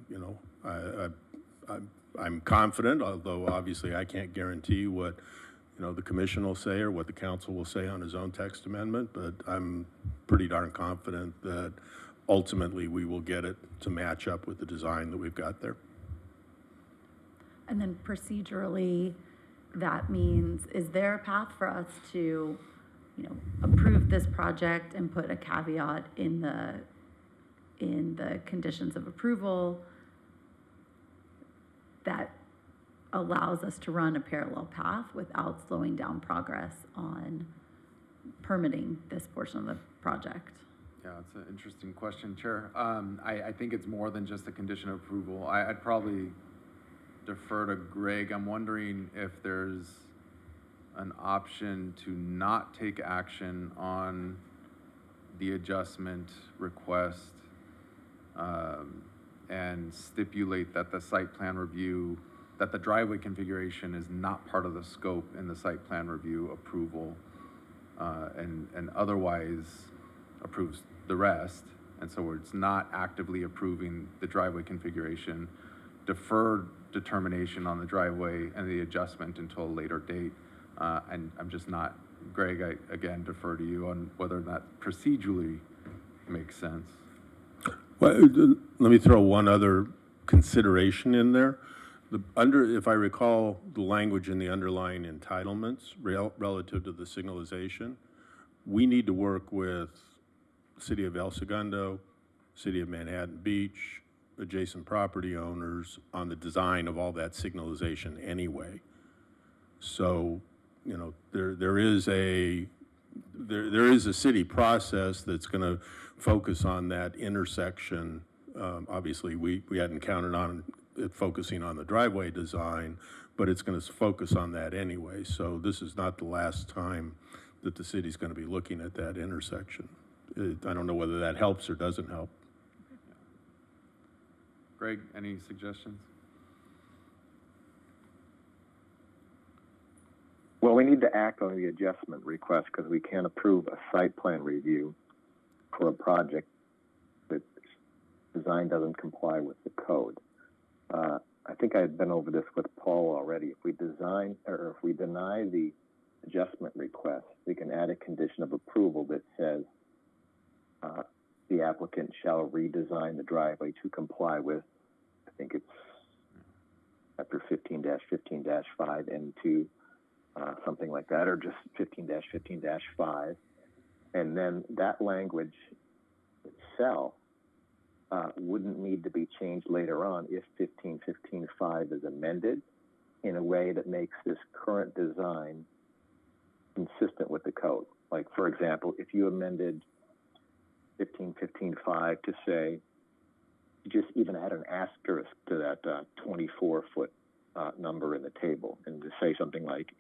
I'm confident, although obviously I can't guarantee what, the commission will say or what the council will say on a zone text amendment, but I'm pretty darn confident that ultimately we will get it to match up with the design that we've got there. And then procedurally, that means, is there a path for us to, approve this project and put a caveat in the conditions of approval that allows us to run a parallel path without slowing down progress on permitting this portion of the project? Yeah, it's an interesting question, Chair. I think it's more than just a condition of approval. I'd probably defer to Greg. I'm wondering if there's an option to not take action on the adjustment request and stipulate that the site plan review, that the driveway configuration is not part of the scope in the site plan review approval and otherwise approves the rest. And so it's not actively approving the driveway configuration, defer determination on the driveway and the adjustment until a later date. And I'm just not, Greg, I again defer to you on whether that procedurally makes sense. Well, let me throw one other consideration in there. If I recall the language in the underlying entitlements relative to the signalization, we need to work with City of El Segundo, City of Manhattan Beach, adjacent property owners on the design of all that signalization anyway. So, there is a city process that's going to focus on that intersection. Obviously, we hadn't counted on it focusing on the driveway design, but it's going to focus on that anyway. So this is not the last time that the city's gonna be looking at that intersection. I don't know whether that helps or doesn't help. Greg, any suggestions? Well, we need to act on the adjustment request because we can't approve a site plan review for a project that design doesn't comply with the code. I think I had been over this with Paul already. If we deny the adjustment request, we can add a condition of approval that says the applicant shall redesign the driveway to comply with, I think it's chapter 15-15-5 and 2. Something like that, or just 15-15-5. And then that language itself wouldn't need to be changed later on if 15-15-5 is amended in a way that makes this current design consistent with the code. Like, for example, if you amended 15-15-5 to say, just even add an asterisk to that 24-foot number in the table, and to say something like,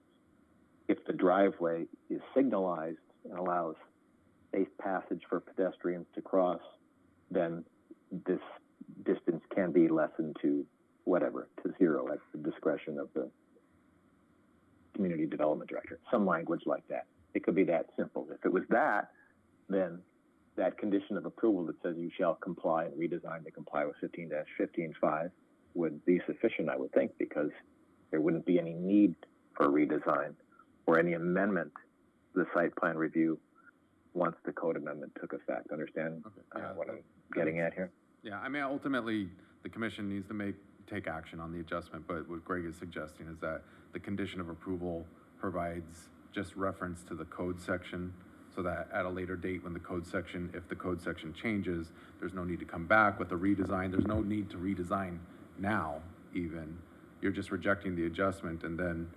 if the driveway is signalized and allows safe passage for pedestrians to cross, then this distance can be lessened to whatever, to 0 at the discretion of the community development director. Some language like that. It could be that simple. If it was that, then that condition of approval that says you shall comply and redesign to comply with 15-15-5 would be sufficient, I would think, because there wouldn't be any need for redesign or any amendment to the site plan review once the code amendment took effect. Understand what I'm getting at here? Yeah, I mean, ultimately, the commission needs to take action on the adjustment, but what Greg is suggesting is that the condition of approval provides just reference to the code section, so that at a later date when the code section, if the code section changes, there's no need to come back with a redesign. There's no need to redesign now, even. You're just rejecting the adjustment, and then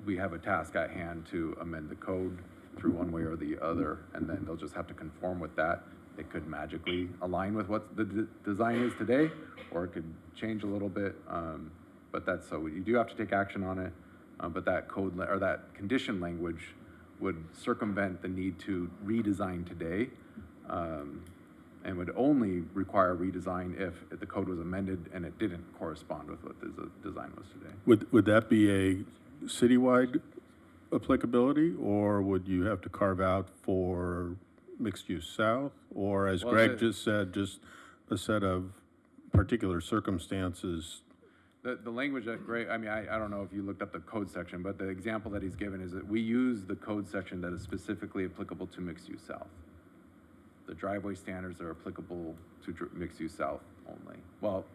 we have a task at hand to amend the code through one way or the other, and then they'll just have to conform with that. It could magically align with what the design is today, or it could change a little bit, but that's, so you do have to take action on it, but that code, or that condition language would circumvent the need to redesign today, and would only require redesign if the code was amended and it didn't correspond with what the design was today. Would that be a citywide applicability, or would you have to carve out for mixed-use south? Or, as Greg just said, just a set of particular circumstances? The language that Greg, I mean, I don't know if you looked up the code section, but the example that he's given is that we use the code section that is specifically applicable to mixed-use south. The driveway standards are applicable to mixed-use south only. Well,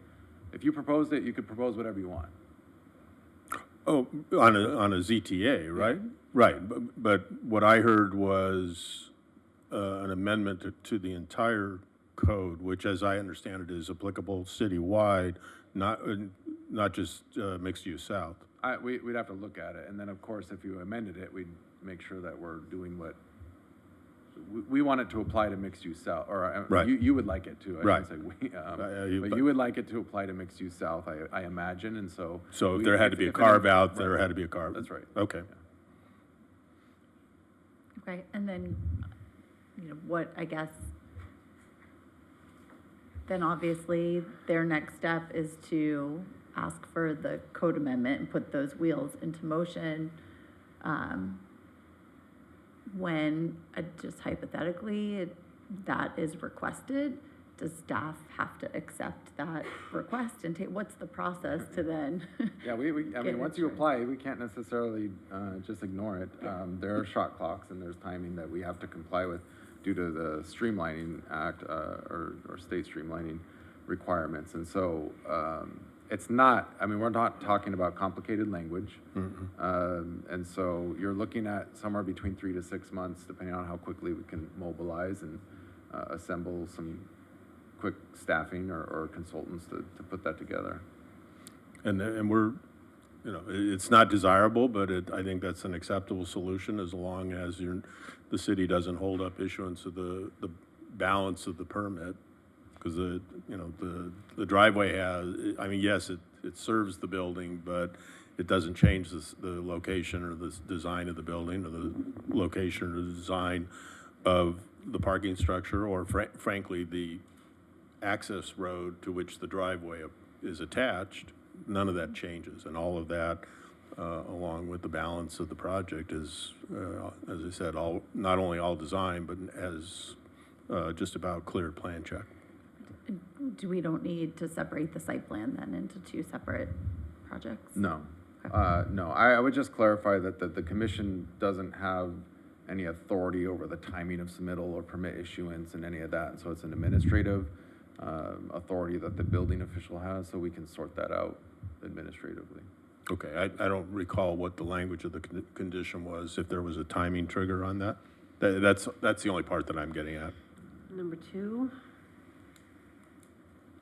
if you proposed it, you could propose whatever you want. Oh, on a ZTA, right? Yeah. Right, but what I heard was an amendment to the entire code, which, as I understand it, is applicable citywide, not just mixed-use south. We'd have to look at it, and then, of course, if you amended it, we'd make sure that we're doing what we want it to apply to mixed-use south, or right. You would like it to. Right. Say we, but you would like it to apply to mixed-use south, I imagine, and so. So if there had to be a carve-out, there had to be a carve. That's right. Okay. Yeah. Okay, and then, what, I guess, then obviously their next step is to ask for the code amendment and put those wheels into motion. When, just hypothetically, that is requested, does staff have to accept that request and what's the process to then? Yeah, I mean, once you apply, we can't necessarily just ignore it. There are shot clocks and there's timing that we have to comply with due to the Streamlining Act or state streamlining requirements. And so it's not, I mean, we're not talking about complicated language. Mm-hmm. And so you're looking at somewhere between 3 to 6 months, depending on how quickly we can mobilize and assemble some quick staffing or consultants to put that together. And we're, it's not desirable, but I think that's an acceptable solution as long as the city doesn't hold up issuance of the balance of the permit. Because the driveway has, I mean, yes, it serves the building, but it doesn't change the location or the design of the building or the location or the design of the parking structure or frankly, the access road to which the driveway is attached. None of that changes, and all of that, along with the balance of the project is, as I said, not only all design, but as just about cleared plan check. We don't need to separate the site plan then into two separate projects? No. Okay. No, I would just clarify that the commission doesn't have any authority over the timing of submittal or permit issuance and any of that. So it's an administrative authority that the building official has, so we can sort that out administratively. Okay, I don't recall what the language of the condition was, if there was a timing trigger on that. That's the only part that I'm getting at. Number 2?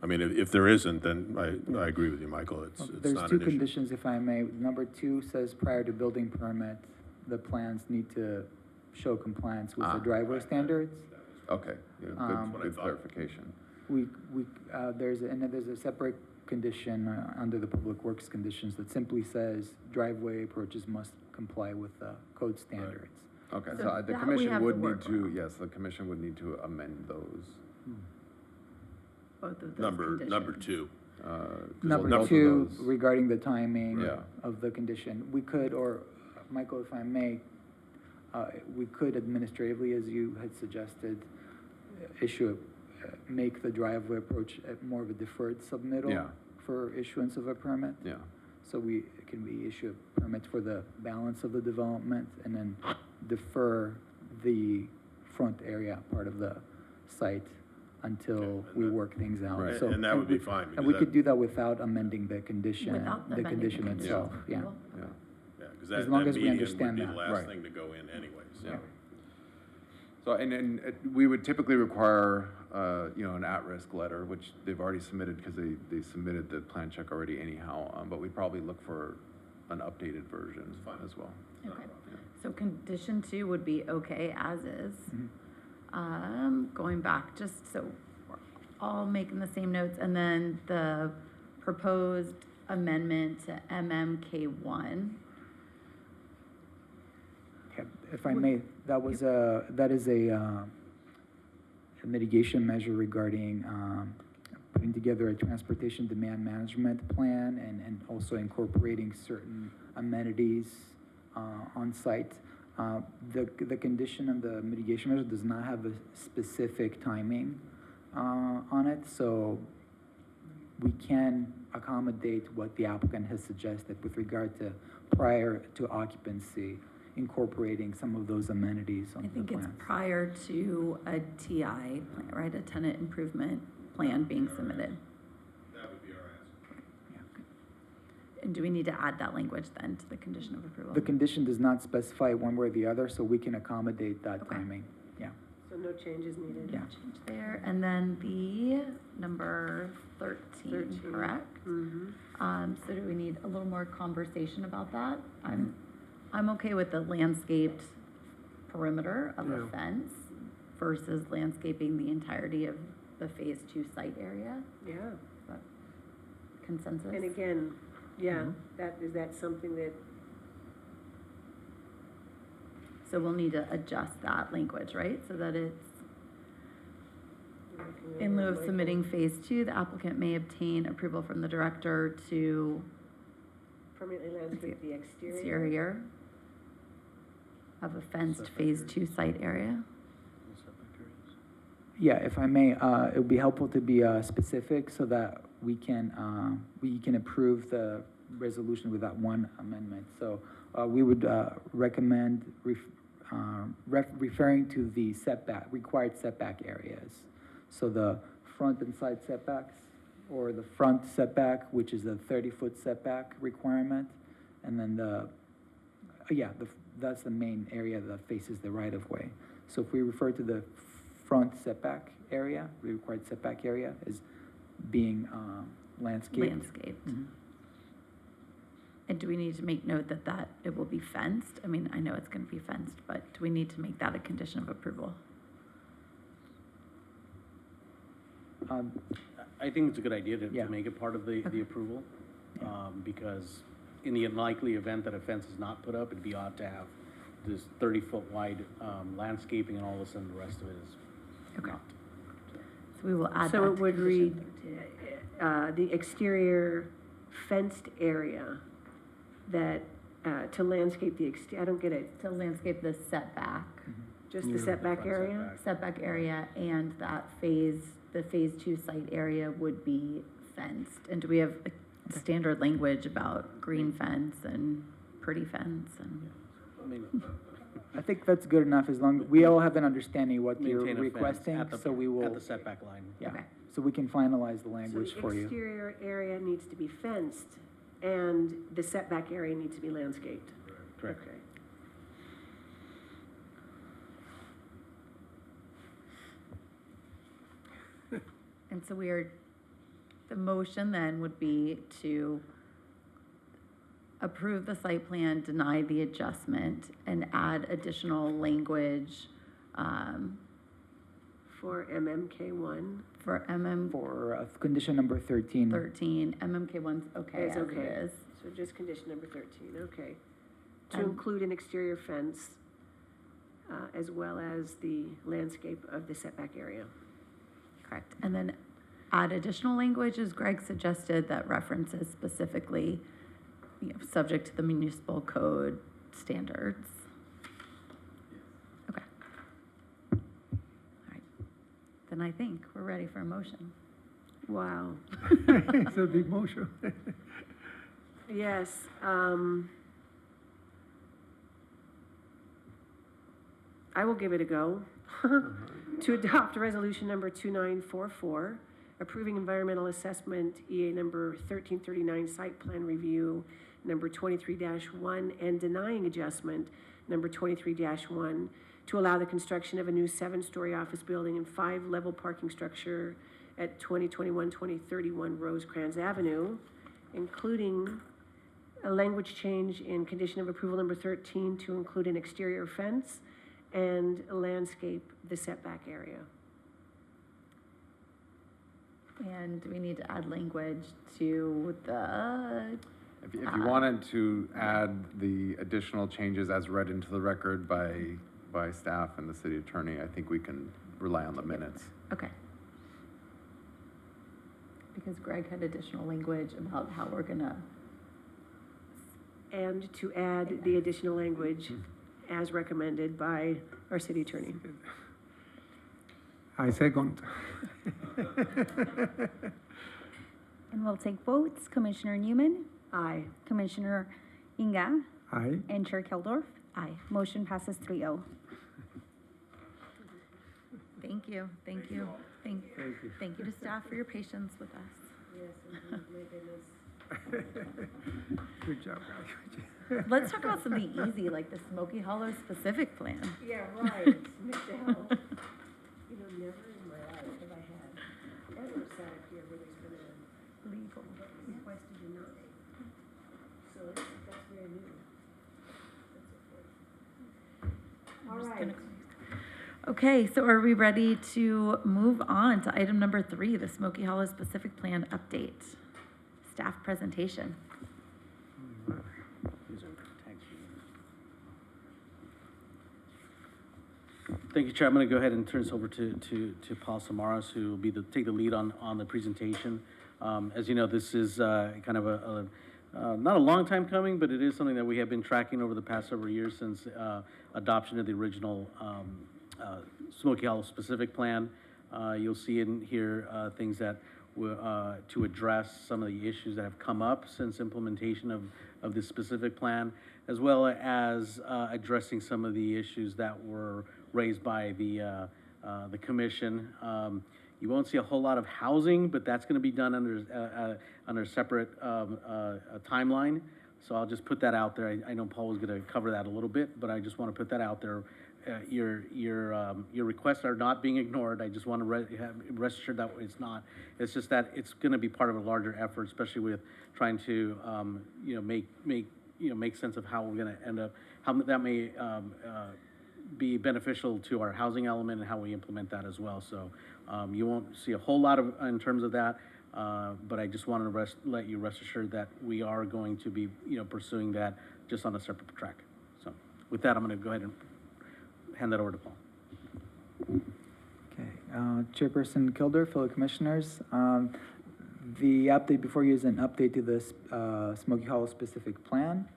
I mean, if there isn't, then I agree with you, Michael, it's There's not two an issue. conditions, if I may. Number 2 says prior to building permit, the plans need to show compliance with the driveway standards. Okay, yeah, Um, good clarification. There's a separate condition under the Public Works conditions that simply says driveway approaches must comply with the code standards. Okay, So so the that we commission have to would need work to, on. yes, the commission would need to amend those. Both of those Number conditions. 2. Number both of 2, those- regarding the timing Yeah. of the condition, we could, or Michael, if I may, we could administratively, as you had suggested, make the driveway approach more of a deferred submittal Yeah. for issuance of a permit. Yeah, So we issue a permit for the balance of the development and then defer the front area part of the site until we work things out. Right. So- And that would be fine, And because we that- could do that without amending the condition, Without the amending condition condition. itself, yeah. Cool. yeah. Yeah, because As that long as we median would understand be the that. last Right. thing to go in anyways. Yeah. So, and we would typically require, an at-risk letter, which they've already submitted because they submitted the plan check already anyhow, but we'd probably look for an updated version as well. Okay, so condition 2 would be okay as is. Going back, just so we're all making the same notes, and then the proposed amendment to MMK1. Yeah, if I may, that is a mitigation measure regarding putting together a transportation demand management plan and also incorporating certain amenities on site. The condition of the mitigation measure does not have a specific timing on it, so we can accommodate what the applicant has suggested with regard to prior to occupancy, incorporating some of those amenities on I the think it's plans. prior to a TI, plan, right, a tenant improvement plan being submitted. That would be our answer. And do we need to add that language then to the condition of approval? The condition does not specify one way or the other, so we can accommodate that Okay. timing, yeah. So no changes needed? Yeah. Change there, and then the number 13, correct? So do we need a little more conversation about that? I'm okay with the landscaped perimeter of a Yeah. fence versus landscaping the entirety of the Phase 2 site area. Yeah, Consensus? and again, yeah, is that something that, So we'll need to adjust that language, right? So that it's, in lieu of submitting Phase 2, the applicant may obtain approval from the director to permanently landscape the exterior? exterior of a fenced Phase 2 site area? Yeah, if I may, it would be helpful to be specific so that we can approve the resolution with that one amendment. So we would recommend referring to the required setback areas. So the front and side setbacks, or the front setback, which is a 30-foot setback requirement, and then that's the main area that faces the right-of-way. So if we refer to the front setback area, the required setback area, as being landscaped. Landscaped. And do we need to make note that it will be fenced? I mean, I know it's gonna be fenced, but do we need to make that a condition of approval? I think it's a good idea Yeah. to make it part of the approval, because in the unlikely event that a fence is not put up, it'd be odd to have this 30-foot wide landscaping and all of a sudden the rest of it is Okay. not. So we will add that So it to would read, condition the exterior fenced area that, to landscape I don't get it, to landscape the setback, just the setback area? setback area, and that the phase 2 site area would be fenced. And do we have like, standard language about green fence and pretty fence and? I mean, I think that's good enough as long, we all have an understanding what you're maintain a fence requesting, at the, so we at will, the setback line. yeah. Okay. So we can finalize the So language the for you. exterior area needs to be fenced, and the setback area needs to be landscaped. Correct. Okay. And so the motion then would be to approve the site plan, deny the adjustment, and add additional language For MMK1, for MM For condition number 13. 13, MMK1's okay It's as okay. it is. so just condition number 13, okay. To And- include an exterior fence, as well as the landscape of the setback area. Correct. And then add additional language, as Greg suggested, that references specifically, subject to the municipal code standards. Okay. All right. Then I think we're ready for a motion. Wow. It's a big motion. Yes, I will give it a go. To adopt resolution number 2944, approving environmental assessment EA number 1339 site plan review number 23-1 and denying adjustment number 23-1 to allow the construction of a new 7-story office building and 5-level parking structure at 2031 Rosecrans Avenue, including a language change in condition of approval number 13 to include an exterior fence and landscape the setback area. And do we need to add language to the, If you wanted to add the additional changes as read into the record by staff and the city attorney, I think we can rely on the minutes. okay. Because Greg had additional language about how we're gonna, And to add the additional language as recommended by our city attorney. I second. And we'll take votes. Commissioner Newman, Aye. Commissioner Inga, Aye. and Chair Keldorf. aye. Motion passes 3-0. Thank you, thank you. Thank you to staff for your patience with us. Good job, guys. Let's talk about something easy, like the Smoky Hollow specific plan. Yeah, right. Michelle. You know, never in my life have I had ever sat up here where there's been a legal request to deny. So that's very new. All right. Okay, so are we ready to move on to item number 3, the Smoky Hollow specific plan update? Staff presentation. These are tag sheets. Thank you, Chair. I'm going to go ahead and turn this over to Paul Samaras, who will take the lead on the presentation. As you know, this is kind of not a long time coming, but it is something that we have been tracking over the past several years since adoption of the original Smoky Hollow specific plan. You'll see in here things that to address some of the issues that have come up since implementation of this specific plan, as well as addressing some of the issues that were raised by the commission. You won't see a whole lot of housing, but that's going to be done under a separate timeline. So I'll just put that out there. I know Paul was going to cover that a little bit, but I just want to put that out there. Your requests are not being ignored. I just want to rest assured that it's not. It's just that it's going to be part of a larger effort, especially with trying to make sense of how we're going to end up, how that may be beneficial to our housing element and how we implement that as well. So you won't see a whole lot of, in terms of that, but I just wanted to let you rest assured that we are going to be, pursuing that just on a separate track. So with that, I'm going to go ahead and hand that over to Paul. Okay, Chairperson Kilder, fellow commissioners, the update before you is an update to the Smoky Hollow specific plan.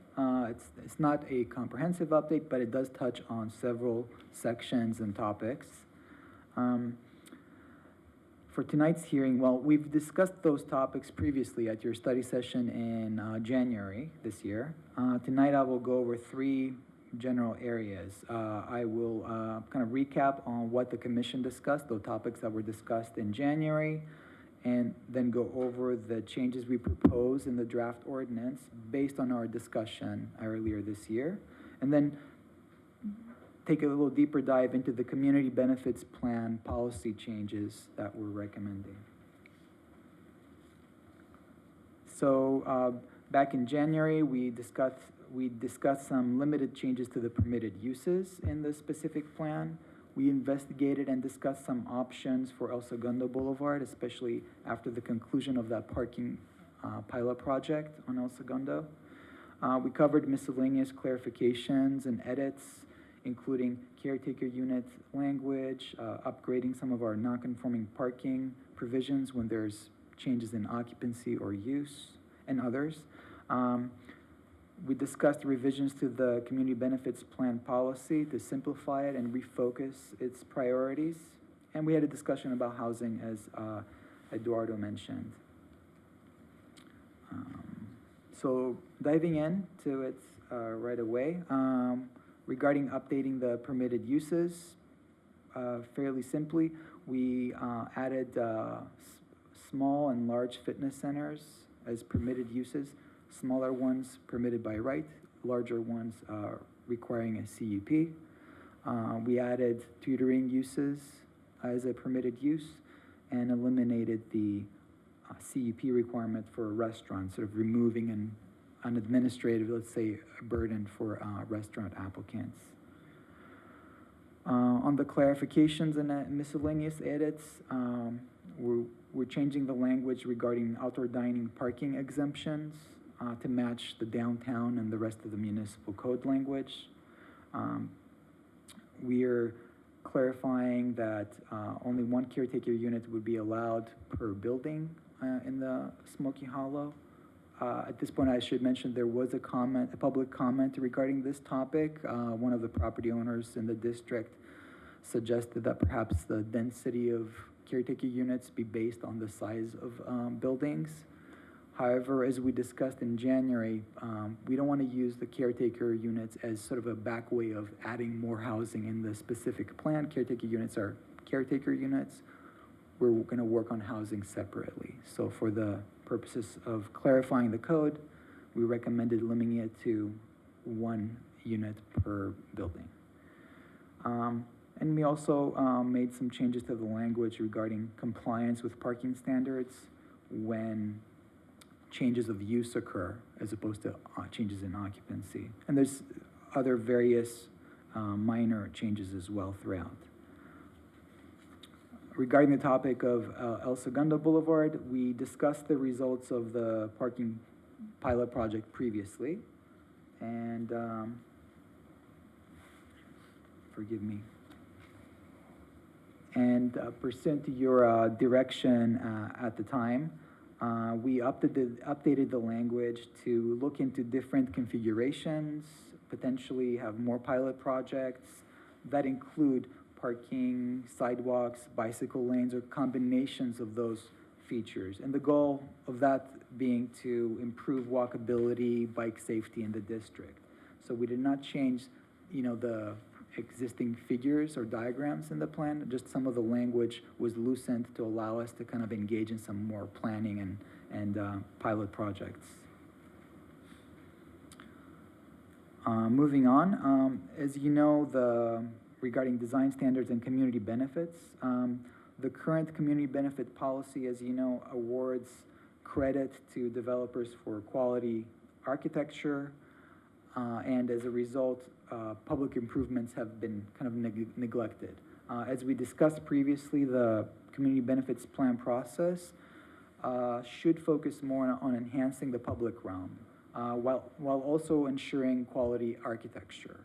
It's not a comprehensive update, but it does touch on several sections and topics. For tonight's hearing, well, we've discussed those topics previously at your study session in January this year. Tonight I will go over three general areas. I will kind of recap on what the commission discussed, those topics that were discussed in January, and then go over the changes we propose in the draft ordinance based on our discussion earlier this year, and then take a little deeper dive into the community benefits plan policy changes that we're recommending. So back in January, we discussed some limited changes to the permitted uses in the specific plan. We investigated and discussed some options for El Segundo Boulevard, especially after the conclusion of that parking pilot project on El Segundo. We covered miscellaneous clarifications and edits, including caretaker unit language, upgrading some of our non-conforming parking provisions when there's changes in occupancy or use, and others. We discussed revisions to the community benefits plan policy to simplify it and refocus its priorities. And we had a discussion about housing, as Eduardo mentioned. So diving into it right away, regarding updating the permitted uses, fairly simply, we added small and large fitness centers as permitted uses. Smaller ones permitted by right, larger ones requiring a CUP. We added tutoring uses as a permitted use and eliminated the CUP requirement for restaurants, sort of removing an administrative, let's say, burden for restaurant applicants. On the clarifications and miscellaneous edits, we're changing the language regarding outdoor dining parking exemptions to match the downtown and the rest of the municipal code language. We are clarifying that only one caretaker unit would be allowed per building in the Smoky Hollow. At this point, I should mention there was a public comment regarding this topic. One of the property owners in the district suggested that perhaps the density of caretaker units be based on the size of buildings. However, as we discussed in January, we don't want to use the caretaker units as sort of a back way of adding more housing in the specific plan. Caretaker units are caretaker units. We're going to work on housing separately. So for the purposes of clarifying the code, we recommended limiting it to one unit per building. And we also made some changes to the language regarding compliance with parking standards when changes of use occur as opposed to changes in occupancy. And there's other various minor changes as well throughout. Regarding the topic of El Segundo Boulevard, we discussed the results of the parking pilot project previously. And forgive me. And pursuant to your direction at the time, we updated the language to look into different configurations, potentially have more pilot projects that include parking, sidewalks, bicycle lanes, or combinations of those features. And the goal of that being to improve walkability, bike safety in the district. So we did not change, the existing figures or diagrams in the plan, just some of the language was loosened to allow us to kind of engage in some more planning and pilot projects. Moving on, as you know, regarding design standards and community benefits, the current community benefit policy, as you know, awards credit to developers for quality architecture, and as a result, public improvements have been kind of neglected. As we discussed previously, the community benefits plan process should focus more on enhancing the public realm, while also ensuring quality architecture.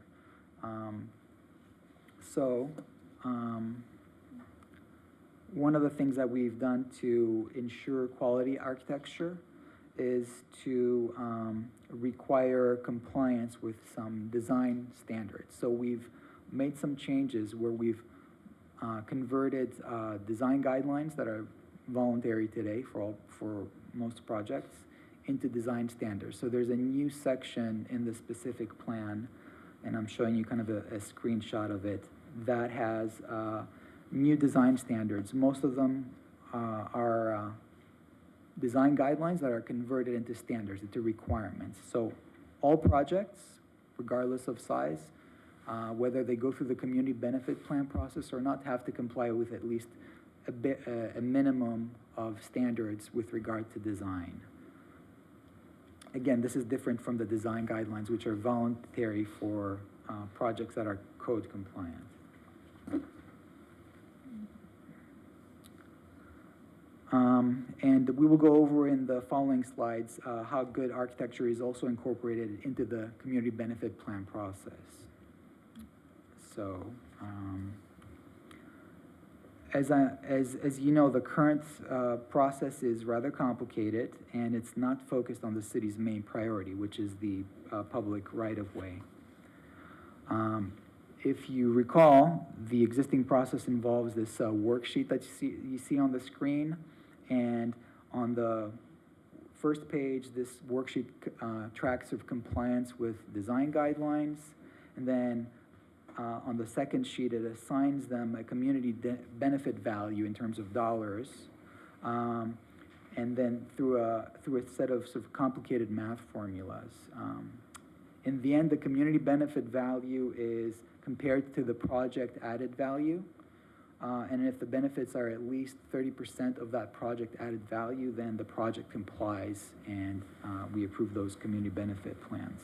One of the things that we've done to ensure quality architecture is to require compliance with some design standards. So we've made some changes where we've converted design guidelines that are voluntary today for most projects into design standards. So there's a new section in the specific plan, and I'm showing you kind of a screenshot of it, that has new design standards. Most of them are design guidelines that are converted into standards, into requirements. So all projects, regardless of size, whether they go through the community benefit plan process or not, have to comply with at least a minimum of standards with regard to design. Again, this is different from the design guidelines, which are voluntary for projects that are code compliant. And we will go over in the following slides how good architecture is also incorporated into the community benefit plan process. So, as you know, the current process is rather complicated, and it's not focused on the city's main priority, which is the public right-of-way. If you recall, the existing process involves this worksheet that you see on the screen, and on the first page, this worksheet tracks of compliance with design guidelines, and then on the second sheet, it assigns them a community benefit value in terms of dollars, and then through a set of sort of complicated math formulas. In the end, the community benefit value is compared to the project added value, and if the benefits are at least 30% of that project added value, then the project complies, and we approve those community benefit plans.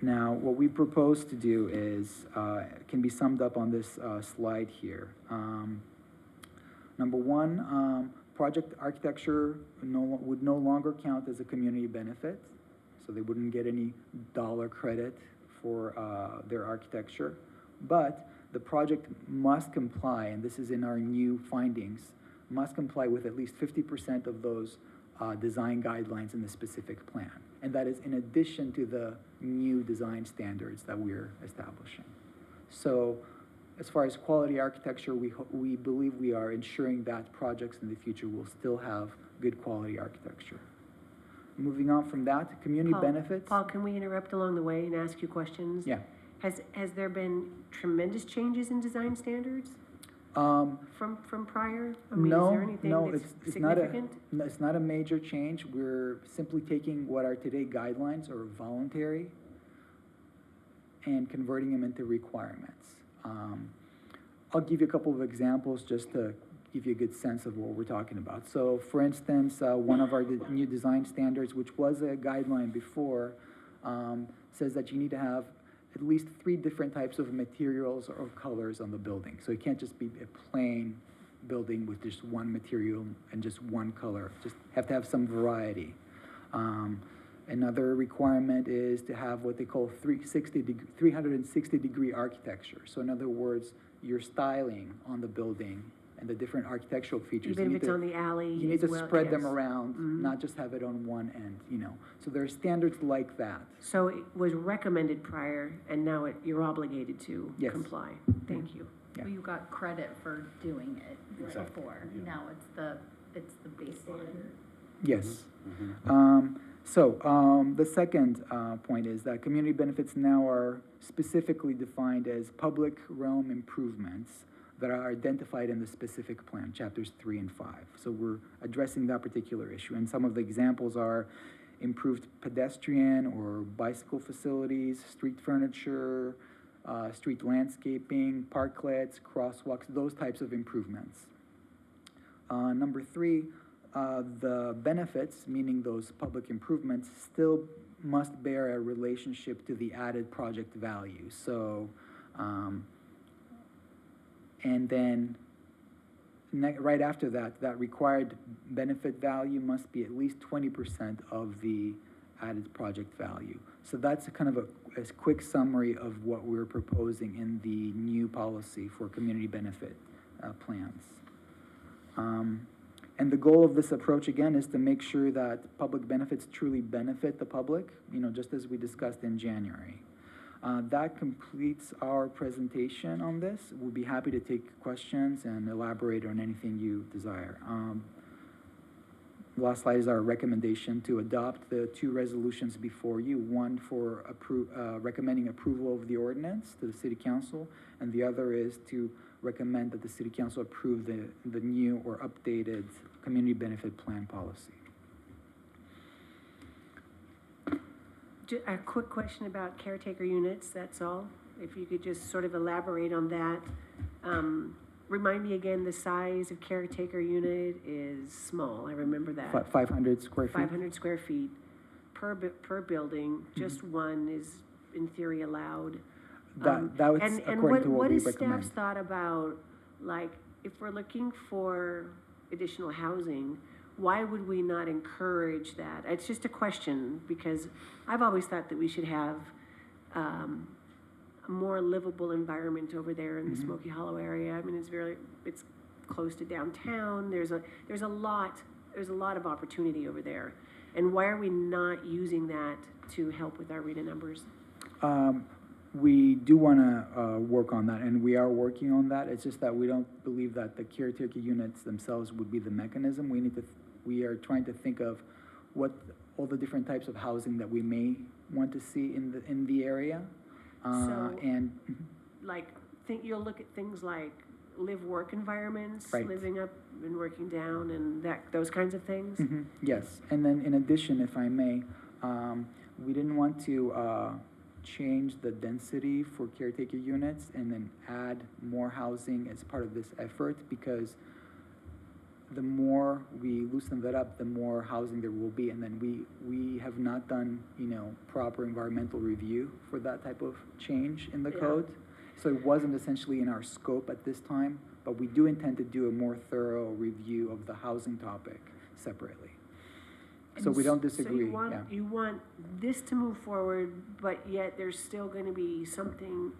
Now, what we propose to do is, can be summed up on this slide here. Number one, project architecture would no longer count as a community benefit, so they wouldn't get any dollar credit for their architecture. But the project must comply, and this is in our new findings, must comply with at least 50% of those design guidelines in the specific plan. And that is in addition to the new design standards that we're establishing. So as far as quality architecture, we believe we are ensuring that projects in the future will still have good quality architecture. Moving on from that, community benefits. Paul, can we interrupt along the way and ask you questions? Yeah. Has there been tremendous changes in design standards from prior? I mean, is there anything that's significant? It's not a major change. We're simply taking what are today guidelines or voluntary and converting them into requirements. I'll give you a couple of examples just to give you a good sense of what we're talking about. So, for instance, one of our new design standards, which was a guideline before, says that you need to have at least 3 different types of materials or colors on the building. So it can't just be a plain building with just one material and just one color. Just have to have some variety. Another requirement is to have what they call 360-degree architecture. So in other words, your styling on the building and the different architectural features. Even if it's on the alley. You need to spread them around, not just have it on one end, you know. So there are standards like that. So it was recommended prior, and now you're obligated to comply. Thank you. Yeah. Well, you got credit for doing it before. Now it's the baseline. Yes. The second point is that community benefits now are specifically defined as public realm improvements that are identified in the specific plan, chapters 3 and 5. So we're addressing that particular issue. And some of the examples are improved pedestrian or bicycle facilities, street furniture, street landscaping, parklets, crosswalks, those types of improvements. Number 3, the benefits, meaning those public improvements, still must bear a relationship to the added project value. So, and then right after that, that required benefit value must be at least 20% of the added project value. So that's a kind of a quick summary of what we're proposing in the new policy for community benefit plans. And the goal of this approach, again, is to make sure that public benefits truly benefit the public, just as we discussed in January. That completes our presentation on this. We'll be happy to take questions and elaborate on anything you desire. The last slide is our recommendation to adopt the two resolutions before you. One for recommending approval of the ordinance to the City Council, and the other is to recommend that the City Council approve the new or updated community benefit plan policy. A quick question about caretaker units, that's all. If you could just sort of elaborate on that. Remind me again, the size of caretaker unit is small, I remember that. 500 square feet. 500 square feet per building, just one is in theory allowed. That was according to what we recommend. What is staff's thought about, like, if we're looking for additional housing, why would we not encourage that? It's just a question, because I've always thought that we should have a more livable environment over there in the Smoky Hollow area. I mean, it's close to downtown. There's a lot of opportunity over there. And why are we not using that to help with our RENA numbers? We do want to work on that, and we are working on that. It's just that we don't believe that the caretaker units themselves would be the mechanism. We are trying to think of what all the different types of housing that we may want to see in the area. You'll look at things like live-work environments, Right. living up and working down, and those kinds of things. Yes, and then in addition, if I may, we didn't want to change the density for caretaker units and then add more housing as part of this effort, because the more we loosen that up, the more housing there will be. And then we have not done, proper environmental review for that type of change in the code. So it wasn't essentially in our scope at this time, but we do intend to do a more thorough review of the housing topic separately. So we don't disagree. So you want this to move forward, but yet there's still going to be something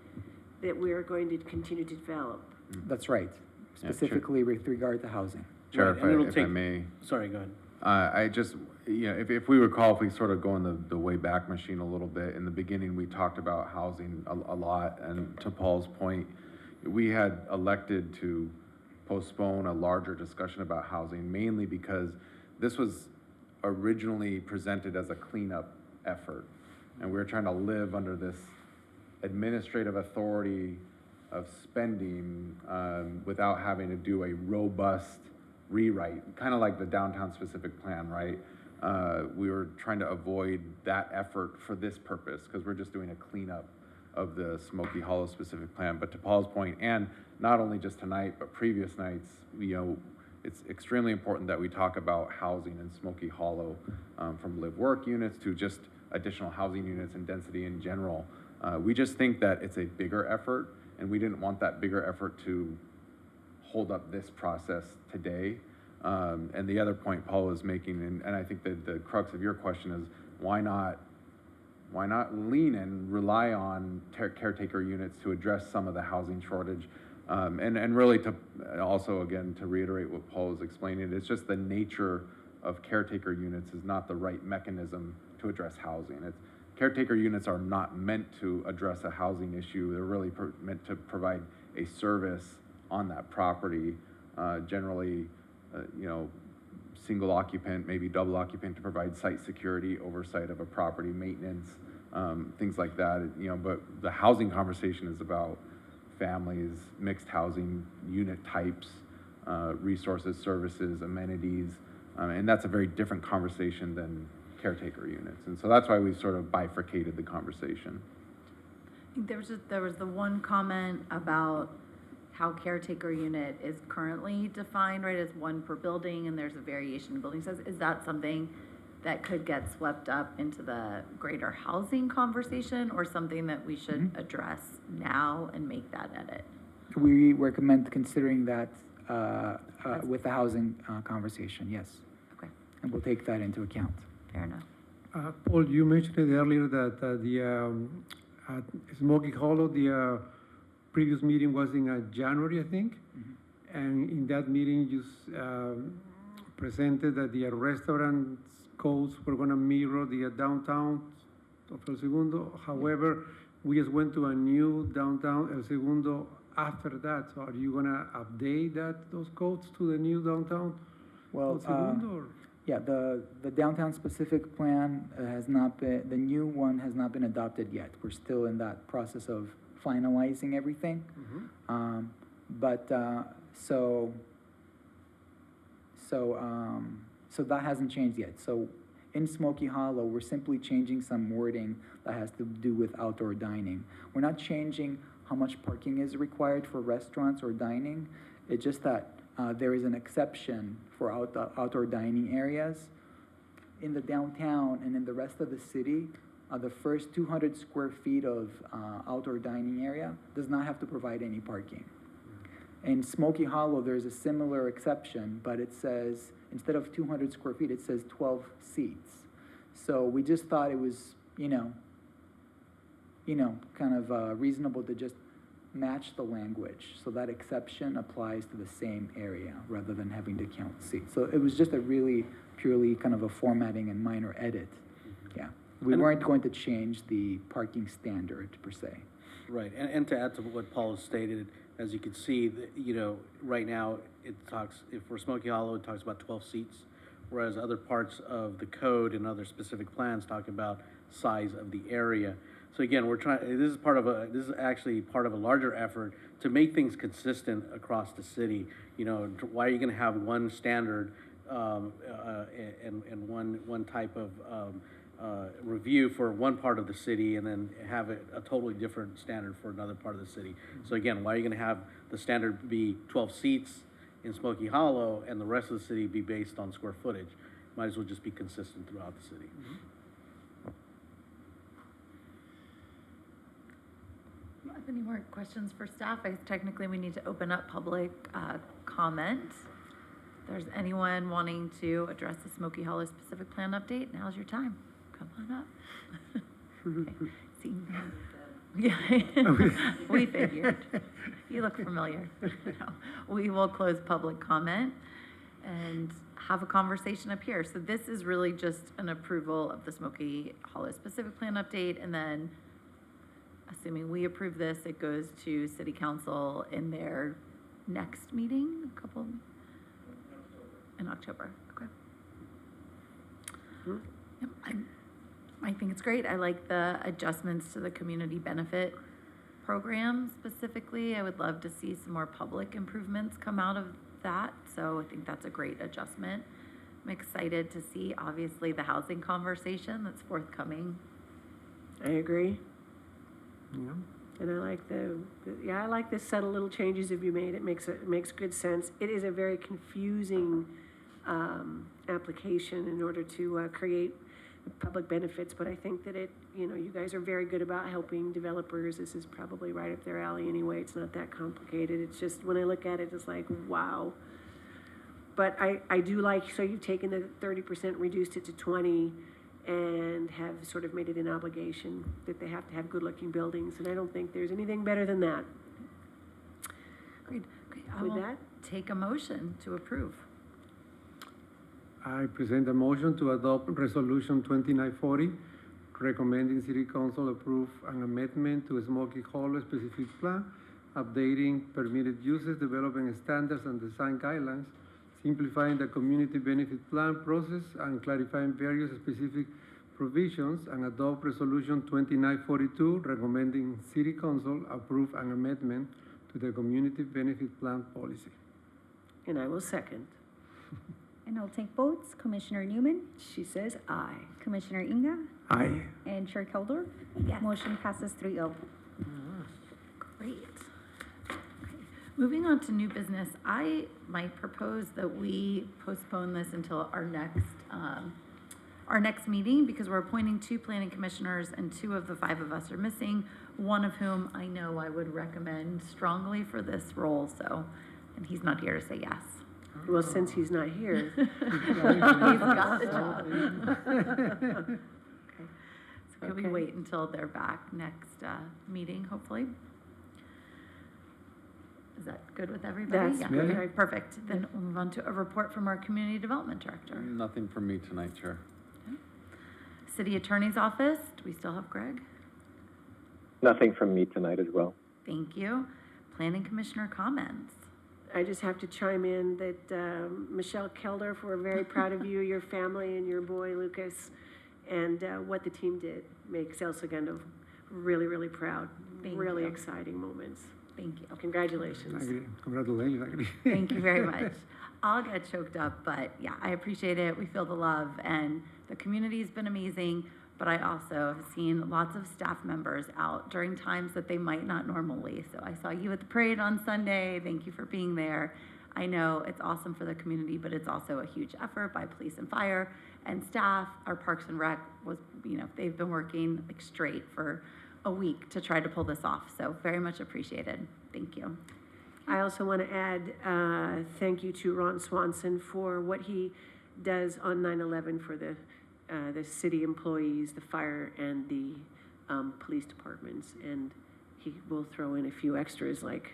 that we're going to continue to develop. That's right, specifically with regard to housing. Chair, Right, if I may. Sorry, go ahead. I just, if we recall, if we sort of go in the way back machine a little bit, in the beginning, we talked about housing a lot, and to Paul's point, we had elected to postpone a larger discussion about housing, mainly because this was originally presented as a cleanup effort, and we were trying to live under this administrative authority of spending without having to do a robust rewrite, kind of like the downtown specific plan, right? We were trying to avoid that effort for this purpose, because we're just doing a cleanup of the Smoky Hollow specific plan. But to Paul's point, and not only just tonight, but previous nights, it's extremely important that we talk about housing in Smoky Hollow, from live-work units to just additional housing units and density in general. We just think that it's a bigger effort, and we didn't want that bigger effort to hold up this process today. And the other point Paul was making, and I think that the crux of your question is, why not lean and rely on caretaker units to address some of the housing shortage? And really to also, again, to reiterate what Paul was explaining, it's just the nature of caretaker units is not the right mechanism to address housing. Caretaker units are not meant to address a housing issue. They're really meant to provide a service on that property, generally, single occupant, maybe double occupant, to provide site security, oversight of a property, maintenance, things like that. But the housing conversation is about families, mixed housing, unit types, resources, services, amenities, and that's a very different conversation than caretaker units. And so that's why we sort of bifurcated the conversation. I think there was the one comment about how caretaker unit is currently defined, right, as one per building, and there's a variation in building size. Is that something that could get swept up into the greater housing conversation, or something that we should address now and make that edit? We recommend considering that with the housing conversation, yes. Okay, And we'll take that into account. fair enough. Paul, you mentioned it earlier that at Smoky Hollow, the previous meeting was in January, I think. And in that meeting, you presented that the restaurant codes were going to mirror the downtown of El Segundo. However, we just went to a new downtown El Segundo after that. So are you going to update those codes to the new downtown Well, El Segundo? Or? yeah, the downtown specific plan has not been, the new one has not been adopted yet. We're still in that process of finalizing everything. So that hasn't changed yet. So in Smoky Hollow, we're simply changing some wording that has to do with outdoor dining. We're not changing how much parking is required for restaurants or dining. It's just that there is an exception for outdoor dining areas. In the downtown and in the rest of the city, the first 200 square feet of outdoor dining area does not have to provide any parking. In Smoky Hollow, there's a similar exception, but it says, instead of 200 square feet, it says 12 seats. So we just thought it was, kind of reasonable to just match the language. So that exception applies to the same area rather than having to count seats. So it was just a really purely kind of a formatting and minor edit. Yeah. We weren't going to change the parking standard per se. Right, and to add to what Paul has stated, as you can see, right now, it talks, if for Smoky Hollow, it talks about 12 seats, whereas other parts of the code and other specific plans talk about size of the area. So again, this is actually part of a larger effort to make things consistent across the city. Why are you gonna have one standard, and one type of, review for one part of the city and then have a totally different standard for another part of the city. So again, why are you gonna have the standard be 12 seats in Smoky Hollow and the rest of the city be based on square footage? Might as well just be consistent throughout the city. Have any more questions for staff? Technically, we need to open up public comment. If there's anyone wanting to address the Smoky Hollow specific plan update, now's your time. Come on up. Okay. Seeing none. Yeah, we figured. You look familiar. No. We will close public comment and have a conversation up here. So this is really just an approval of the Smoky Hollow specific plan update, and then assuming we approve this, it goes to City Council in their next meeting, in October. Okay. Yep, I think it's great. I like the adjustments to the community benefit program specifically. I would love to see some more public improvements come out of that. So I think that's a great adjustment. I'm excited to see, obviously, the housing conversation that's forthcoming. I agree. Yeah. And I like the subtle little changes that you made. It makes good sense. It is a very confusing application in order to create public benefits, but I think that you guys are very good about helping developers. This is probably right up their alley anyway. It's not that complicated. It's just, when I look at it, it's like, wow. But I do like, so you've taken the 30%, reduced it to 20, and have sort of made it an obligation that they have to have good-looking buildings, and I don't think there's anything better than that. Great. Okay, I With will that? take a motion to approve. I present a motion to adopt Resolution 2940, recommending City Council approve an amendment to Smoky Hollow specific plan, updating permitted uses, developing standards and design guidelines, simplifying the community benefit plan process, and clarifying various specific provisions, and adopt Resolution 2942, recommending City Council approve an amendment to the community benefit plan policy. And I will second. And I'll take votes. Commissioner Newman, She says aye. Commissioner Inga, Aye. and Chair Keldor. Yes. Motion passes 3-0. Great. Okay. Moving on to new business, I might propose that we postpone this until our next meeting, because we're appointing 2 planning commissioners and 2 of the 5 of us are missing, one of whom I know I would recommend strongly for this role, so, and he's not here to say yes. Well, since he's not here, He's got the job. So can we Okay. wait until they're back next meeting, hopefully? Is that good with everybody? That's Yeah. good. Okay, perfect. Then we'll move on to a report from our Community Development Director. Nothing from me tonight, Chair. City Attorney's Office, do we still have Greg? Nothing from me tonight as well. Thank you. Planning Commissioner comments. I just have to chime in that Michelle Keldorf, we're very proud of you, your family, and your boy Lucas, and what the team did makes El Segundo really, really proud. Thank Really you. exciting moments. Thank you. Congratulations. Agree. Congratulations, agree. Thank you very much. I'll get choked up, but yeah, I appreciate it. We feel the love, and the community's been amazing, but I also have seen lots of staff members out during times that they might not normally. So I saw you at the parade on Sunday. Thank you for being there. I know it's awesome for the community, but it's also a huge effort by police and fire and staff. Our Parks and Rec was, they've been working like straight for a week to try to pull this off. So very much appreciated. Thank you. I also want to add thank you to Ron Swanson for what he does on 9/11 for the city employees, the fire, and the police departments. And he will throw in a few extras like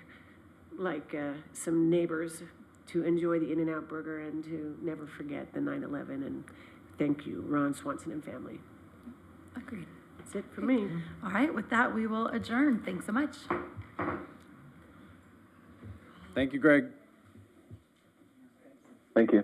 some neighbors to enjoy the In-N-Out Burger and to never forget the 9/11. And thank you, Ron Swanson and family. Agreed. That's it for me. All right, with that, we will adjourn. Thanks so much. Thank you, Greg. Thank you.